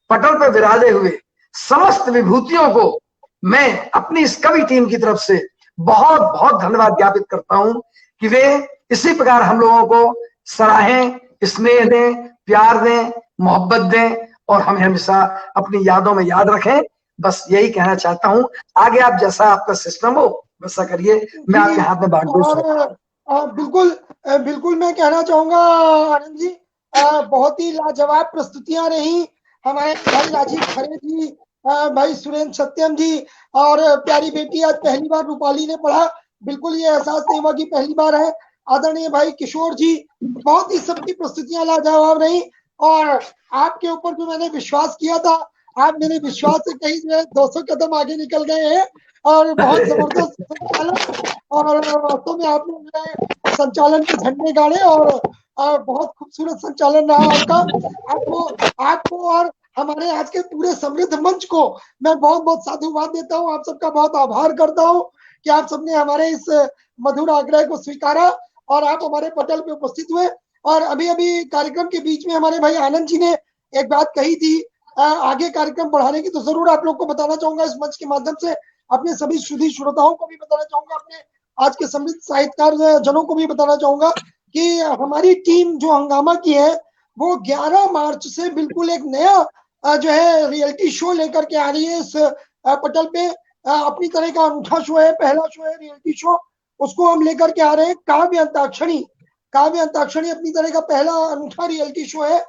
पटल पर विराजे हुए समस्त विभूतियों को मैं अपनी इस कवि टीम की तरफ से बहुत बहुत धन्यवाद ज्ञापित करता हूं कि वे इसी प्रकार हम लोगों को सराहें, स्नेह दें, प्यार दें, मोहब्बत दें और हमें हमेशा अपनी यादों में याद रखें। बस यही कहना चाहता हूं। आगे आप जैसा आपका सिस्टम हो वैसा करिए, मैं आपके हाथ में बांट दूं। बिल्कुल बिल्कुल मैं कहना चाहूंगा आनंद जी, बहुत ही लाजवाब प्रस्तुतियां रही। हमारे भाई राजीव खरे जी, भाई सुरेंद्र सत्यम जी और प्यारी बेटी आज पहली बार रूपाली ने पढ़ा, बिल्कुल ये एहसास नहीं हुआ कि पहली बार है। आदरणीय भाई किशोर जी, बहुत ही सबकी प्रस्तुतियां लाजवाब रही और आपके ऊपर जो मैंने विश्वास किया था, आप मेरे विश्वास से कहीं जो है 200 कदम आगे निकल गए हैं और बहुत जबरदस्त संचालन, और वास्तव में आपने जो है संचालन के झंडे गाड़े और बहुत खूबसूरत संचालन रहा आपका। आपको और हमारे आज के पूरे समृद्ध मंच को मैं बहुत बहुत साधुवाद देता हूँ। आप सबका बहुत आभार करता हूँ कि आप सबने हमारे इस मधुर आग्रह को स्वीकारा और आप हमारे पटल पे उपस्थित हुए। और अभी अभी कार्यक्रम के बीच में हमारे भाई आनंद जी ने एक बात कही थी आगे कार्यक्रम बढ़ाने की, तो जरूर आप लोग को बताना चाहूंगा इस मंच के माध्यम से, अपने सभी सुधी श्रोताओं को भी बताना चाहूंगा, अपने आज के समृद्ध साहित्यकार जनों को भी बताना चाहूंगा कि हमारी टीम जो हंगामा की है वो 11 मार्च से बिल्कुल एक नया जो है रियलिटी शो लेकर के आ रही है इस पटल पे। अपनी तरह का अनूठा शो है, पहला शो है रियलिटी शो, उसको हम लेकर के आ रहे हैं। काव्य अंताक्षरी, काव्य अंताक्षरी अपनी तरह का पहला अनूठा रियलिटी शो है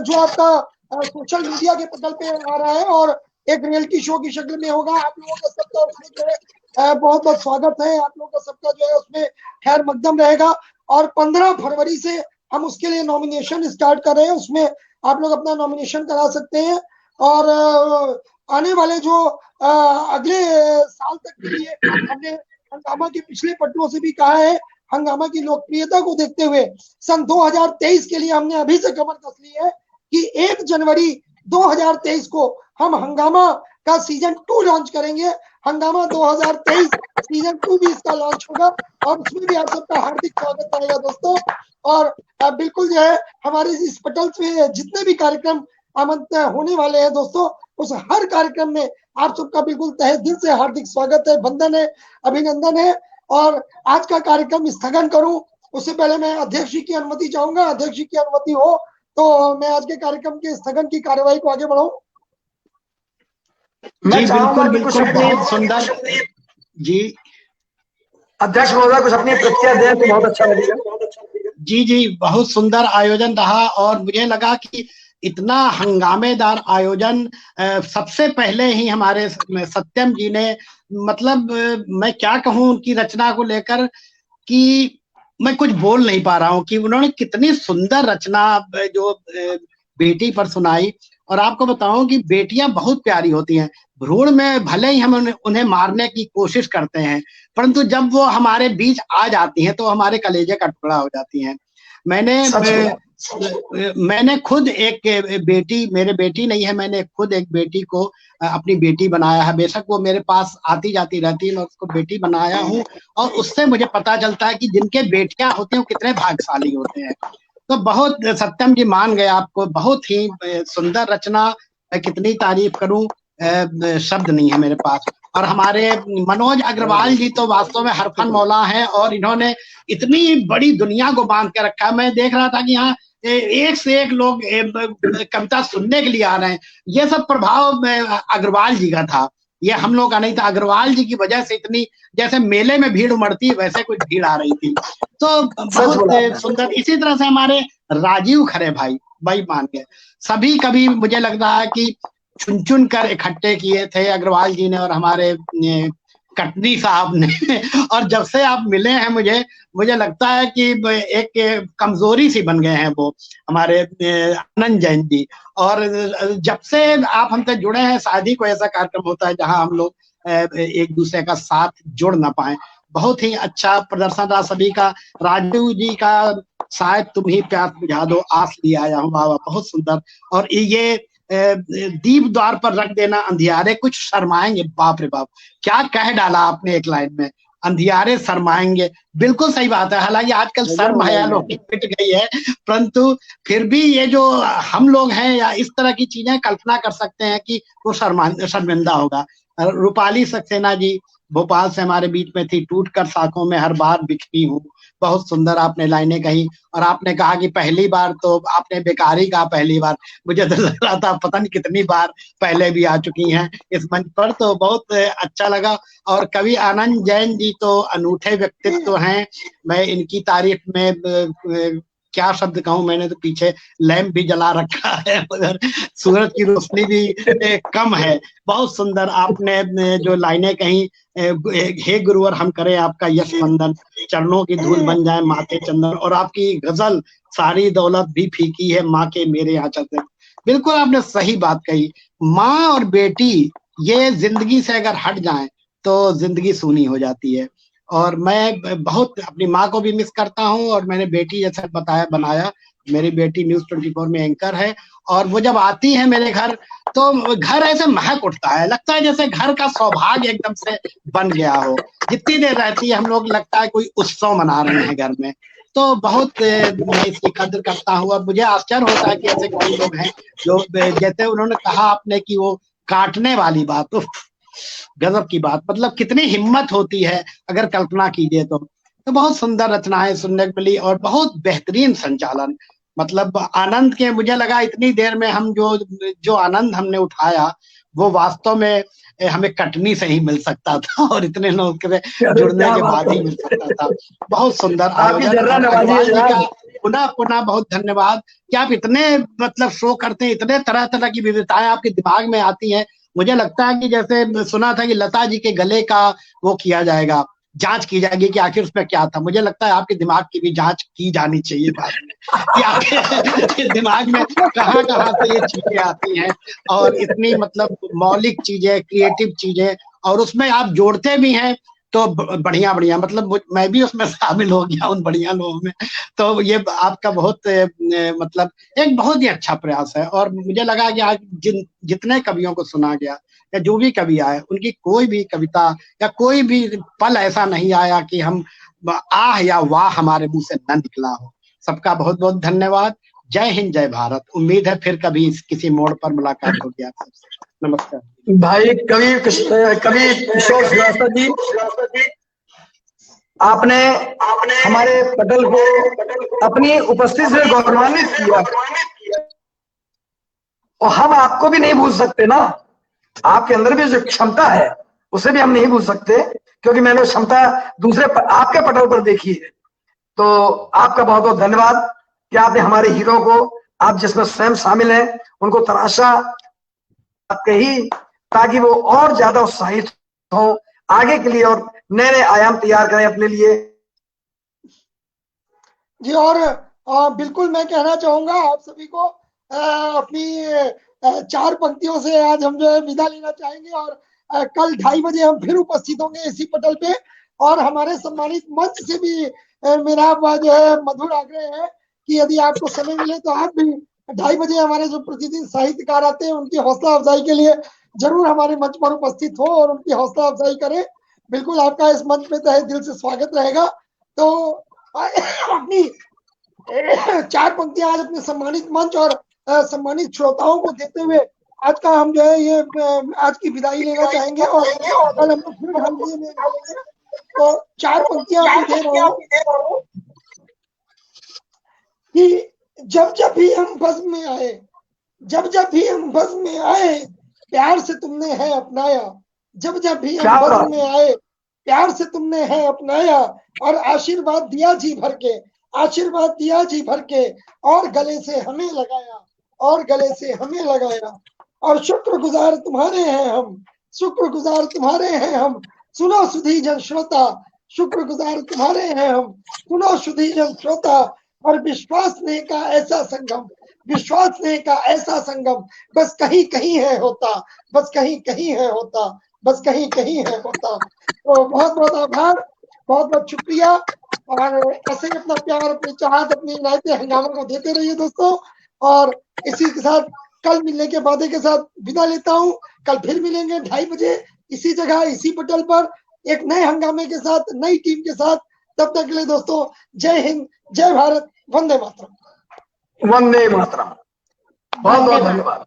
जो आपका सोशल मीडिया के पटल पे आ रहा है और एक रियलिटी शो की शक्ल में होगा। आप लोगों का सबका उसमें जो है बहुत बहुत स्वागत है, आप लोगों का सबका जो है उसमें खैर मकदम रहेगा। और 15 फरवरी से हम उसके लिए नॉमिनेशन स्टार्ट कर रहे हैं, उसमें आप लोग अपना नॉमिनेशन करा सकते हैं। और आने वाले जो अगले साल तक के लिए हमने हंगामा के पिछले पटलों से भी कहा है, हंगामा की लोकप्रियता को देखते हुए सन 2023 के लिए हमने अभी से कमर कस ली है कि 1 जनवरी 2023 को हम हंगामा का सीजन 2 लॉन्च करेंगे। हंगामा 2023 सीजन 2 भी इसका लॉन्च होगा और उसमें भी आप सबका हार्दिक स्वागत रहेगा दोस्तों। और बिल्कुल जो है हमारे इस पटल में जितने भी कार्यक्रम आमंत्रित होने वाले हैं दोस्तों, उस हर कार्यक्रम में आप सबका बिल्कुल तहे दिल से हार्दिक स्वागत है, वंदन है, अभिनंदन है। और आज का कार्यक्रम स्थगन करूं उससे पहले मैं अध्यक्ष जी की अनुमति चाहूंगा। अध्यक्ष जी की अनुमति हो तो मैं आज के कार्यक्रम के स्थगन की कार्यवाही को आगे बढ़ाऊं। मैं चाहूंगा कि बिल्कुल सुंदर जी अध्यक्ष महोदय कुछ अपनी प्रतिक्रिया दें तो बहुत अच्छा लगेगा। जी बहुत सुंदर आयोजन रहा और मुझे लगा कि इतना हंगामेदार आयोजन सबसे पहले ही हमारे सत्यम जी ने, मतलब मैं क्या कहूं उनकी रचना को लेकर कि मैं कुछ बोल नहीं पा रहा हूं कि उन्होंने कितनी सुंदर रचना जो बेटी पर सुनाई। और आपको बताऊं कि बेटियां बहुत प्यारी होती हैं। भ्रूण में भले ही हम उन्हें मारने की कोशिश करते हैं, परंतु जब वो हमारे बीच आ जाती हैं तो हमारे कलेजे का टुकड़ा हो जाती हैं। मैंने खुद एक बेटी, मेरे बेटी नहीं है, मैंने खुद एक बेटी को अपनी बेटी बनाया है। बेशक वो मेरे पास आती जाती रहती है, मैं उसको बेटी बनाया हूँ और उससे मुझे पता चलता है कि जिनके बेटियां होती हैं वो कितने भाग्यशाली होते हैं। तो बहुत सत्यम जी मान गए आपको, बहुत ही सुंदर रचना, मैं कितनी तारीफ करूं, शब्द नहीं है मेरे पास। और हमारे मनोज अग्रवाल जी तो वास्तव में हरफन मौला हैं और इन्होंने इतनी बड़ी दुनिया को बांध के रखा है। मैं देख रहा था कि यहाँ एक से एक लोग कविता सुनने के लिए आ रहे हैं। ये सब प्रभाव अग्रवाल जी का था, ये हम लोग का नहीं था। अग्रवाल जी की वजह से इतनी, जैसे मेले में भीड़ उमड़ती है वैसे कुछ भीड़ आ रही थी। तो बहुत सुंदर। इसी तरह से हमारे राजीव खरे भाई मान गए। सभी कभी मुझे लग रहा है कि चुन चुन कर इकट्ठे किए थे अग्रवाल जी ने और हमारे कटनी साहब ने। और जब से आप मिले हैं मुझे लगता है कि एक कमजोरी सी बन गए हैं वो हमारे आनंद जैन जी। और जब से आप हमसे जुड़े हैं शायद ही कोई ऐसा कार्यक्रम होता है जहां हम लोग एक दूसरे का साथ जोड़ ना पाए। बहुत ही अच्छा प्रदर्शन रहा सभी का। राजू जी का शायद तुम ही प्यास बुझा दो आस लिए आया हूँ, वाह बहुत सुंदर। और ये दीप द्वार पर रख देना अंधियारे कुछ शर्माएंगे, बाप रे बाप क्या कह डाला आपने एक लाइन में, अंधियारे शर्माएंगे। बिल्कुल सही बात है। हालांकि आजकल शर्म हया लोग की मिट गई है, परंतु फिर भी ये जो हम लोग हैं या इस तरह की चीजें कल्पना कर सकते हैं कि वो शर्मिंदा होगा। रूपाली सक्सेना जी भोपाल से हमारे बीच में थी। टूट कर शाखों में हर बार बिखरी हूँ, बहुत सुंदर आपने लाइनें कही। और आपने कहा कि पहली बार, तो आपने बेकारी कहा पहली बार, मुझे तो लग रहा था पता नहीं कितनी बार पहले भी आ चुकी हैं इस मंच पर, तो बहुत अच्छा लगा। और कवि आनंद जैन जी तो अनूठे व्यक्तित्व हैं, मैं इनकी तारीफ में क्या शब्द कहूं। मैंने तो पीछे लैंप भी जला रखा है मगर सूरज की रोशनी भी कम है। बहुत सुंदर आपने जो लाइनें कही, हे गुरुवर हम करें आपका यश वंदन, चरणों की धूल बन जाए माथे चंदन। और आपकी गजल सारी दौलत भी फीकी है माँ के मेरे आंचल से। बिल्कुल आपने सही बात कही। माँ और बेटी ये जिंदगी से अगर हट जाएं तो जिंदगी सूनी हो जाती है। और मैं बहुत अपनी माँ को भी मिस करता हूँ। और मैंने बेटी जैसा बनाया, मेरी बेटी न्यूज़ 24 में एंकर है और वो जब आती है मेरे घर तो घर ऐसे महक उठता है, लगता है जैसे घर का सौभाग्य एकदम से बन गया हो। जितनी देर रहती है हम लोग लगता है कोई उत्सव मना रहे हैं घर में। तो बहुत मैं इसकी कदर करता हूँ और मुझे आश्चर्य होता है कि ऐसे कई लोग हैं जो, जैसे उन्होंने कहा आपने कि वो काटने वाली बात, तो गजब की बात, मतलब कितनी हिम्मत होती है अगर कल्पना कीजिए तो बहुत सुंदर रचनाएं सुनने को मिली और बहुत बेहतरीन संचालन। मतलब आनंद के, मुझे लगा इतनी देर में हम जो आनंद हमने उठाया वो वास्तव में हमें कटनी से ही मिल सकता था और इतने लोग के जुड़ने के बाद ही मिल सकता था। बहुत सुंदर आयोजन। पुनः बहुत धन्यवाद कि आप इतने मतलब शो करते हैं, इतने तरह तरह की विविधताएं आपके दिमाग में आती हैं। मुझे लगता है कि जैसे सुना था कि लता जी के गले का वो किया जाएगा, जांच की जाएगी कि आखिर उसमें क्या था। मुझे लगता है आपके दिमाग की भी जांच की जानी चाहिए बाद में कि आपके दिमाग में कहाँ कहाँ से ये चीजें आती हैं और इतनी मतलब मौलिक चीजें, क्रिएटिव चीजें, और उसमें आप जोड़ते भी हैं तो बढ़िया बढ़िया, मतलब मैं भी उसमें शामिल हो गया उन बढ़िया लोगों में। तो ये आपका बहुत मतलब एक बहुत ही अच्छा प्रयास है। और मुझे लगा कि आज जितने कवियों को सुना गया या जो भी कवि आए, उनकी कोई भी कविता या कोई भी पल ऐसा नहीं आया कि हम आह या वाह हमारे मुंह से न निकला हो। सबका बहुत बहुत धन्यवाद। जय हिंद, जय भारत। उम्मीद है फिर कभी किसी मोड़ पर मुलाकात होगी आप सबसे। नमस्कार भाई कवि किशोर श्रीवास्तव जी, आपने हमारे पटल को अपनी उपस्थिति से गौरवान्वित किया, और हम आपको भी नहीं भूल सकते ना। आपके अंदर भी जो क्षमता है उसे भी हम नहीं भूल सकते, क्योंकि मैंने क्षमता आपके पटल पर देखी है। तो आपका बहुत बहुत धन्यवाद कि आपने हमारे हीरो को, आप जिसमें स्वयं शामिल हैं, उनको तराशा, कही, ताकि वो और ज्यादा उत्साहित हो आगे के लिए और नए नए आयाम तैयार करें अपने लिए। जी, और बिल्कुल मैं कहना चाहूंगा आप सभी को, अपनी 4 पंक्तियों से आज हम जो है विदा लेना चाहेंगे, और कल 2:30 बजे हम फिर उपस्थित होंगे इसी पटल पे। और हमारे सम्मानित मंच से भी मेरा जो है मधुर आग्रह है कि यदि आपको समय मिले तो आप भी 2:30 बजे हमारे जो प्रतिदिन साहित्यकार आते हैं उनकी हौसला अफजाई के लिए जरूर हमारे मंच पर उपस्थित हो और उनकी हौसला अफजाई करें। बिल्कुल आपका इस मंच में तहे दिल से स्वागत रहेगा। तो अपनी 4 पंक्तियां आज अपने सम्मानित मंच और सम्मानित श्रोताओं को देते हुए आज का हम जो है ये आज की विदाई लेना चाहेंगे, और कल हम लोग फिर ढालने में मिलेंगे। तो 4 पंक्तियां आपको दे रहा हूँ कि जब जब भी हम बज़्म में आए, जब जब भी हम बज़्म में आए, प्यार से तुमने है अपनाया। जब जब भी हम बज़्म में आए, प्यार से तुमने है अपनाया, और आशीर्वाद दिया जी भर के, आशीर्वाद दिया जी भर के, और गले से हमें लगाया, और गले से हमें लगाया। और शुक्रगुजार तुम्हारे हैं हम, शुक्रगुजार तुम्हारे हैं हम, सुनो सुधी जन श्रोता, शुक्रगुजार तुम्हारे हैं हम, सुनो सुधी जन श्रोता। और विश्वास ने का ऐसा संगम, विश्वास ने का ऐसा संगम, बस कहीं कहीं है होता, बस कहीं कहीं है होता, बस कहीं कहीं है होता। तो बहुत बहुत आभार, बहुत बहुत शुक्रिया, और ऐसे ही अपना प्यार, अपनी चाहत, अपनी इनायतें हंगामा को देते रहिए दोस्तों। और इसी के साथ कल मिलने के वादे के साथ विदा लेता हूँ। कल फिर मिलेंगे 2:30 बजे इसी जगह इसी पटल पर एक नए हंगामे के साथ, नई टीम के साथ। तब तक के लिए दोस्तों जय हिंद, जय भारत, वंदे मातरम। वंदे मातरम। बहुत बहुत धन्यवाद।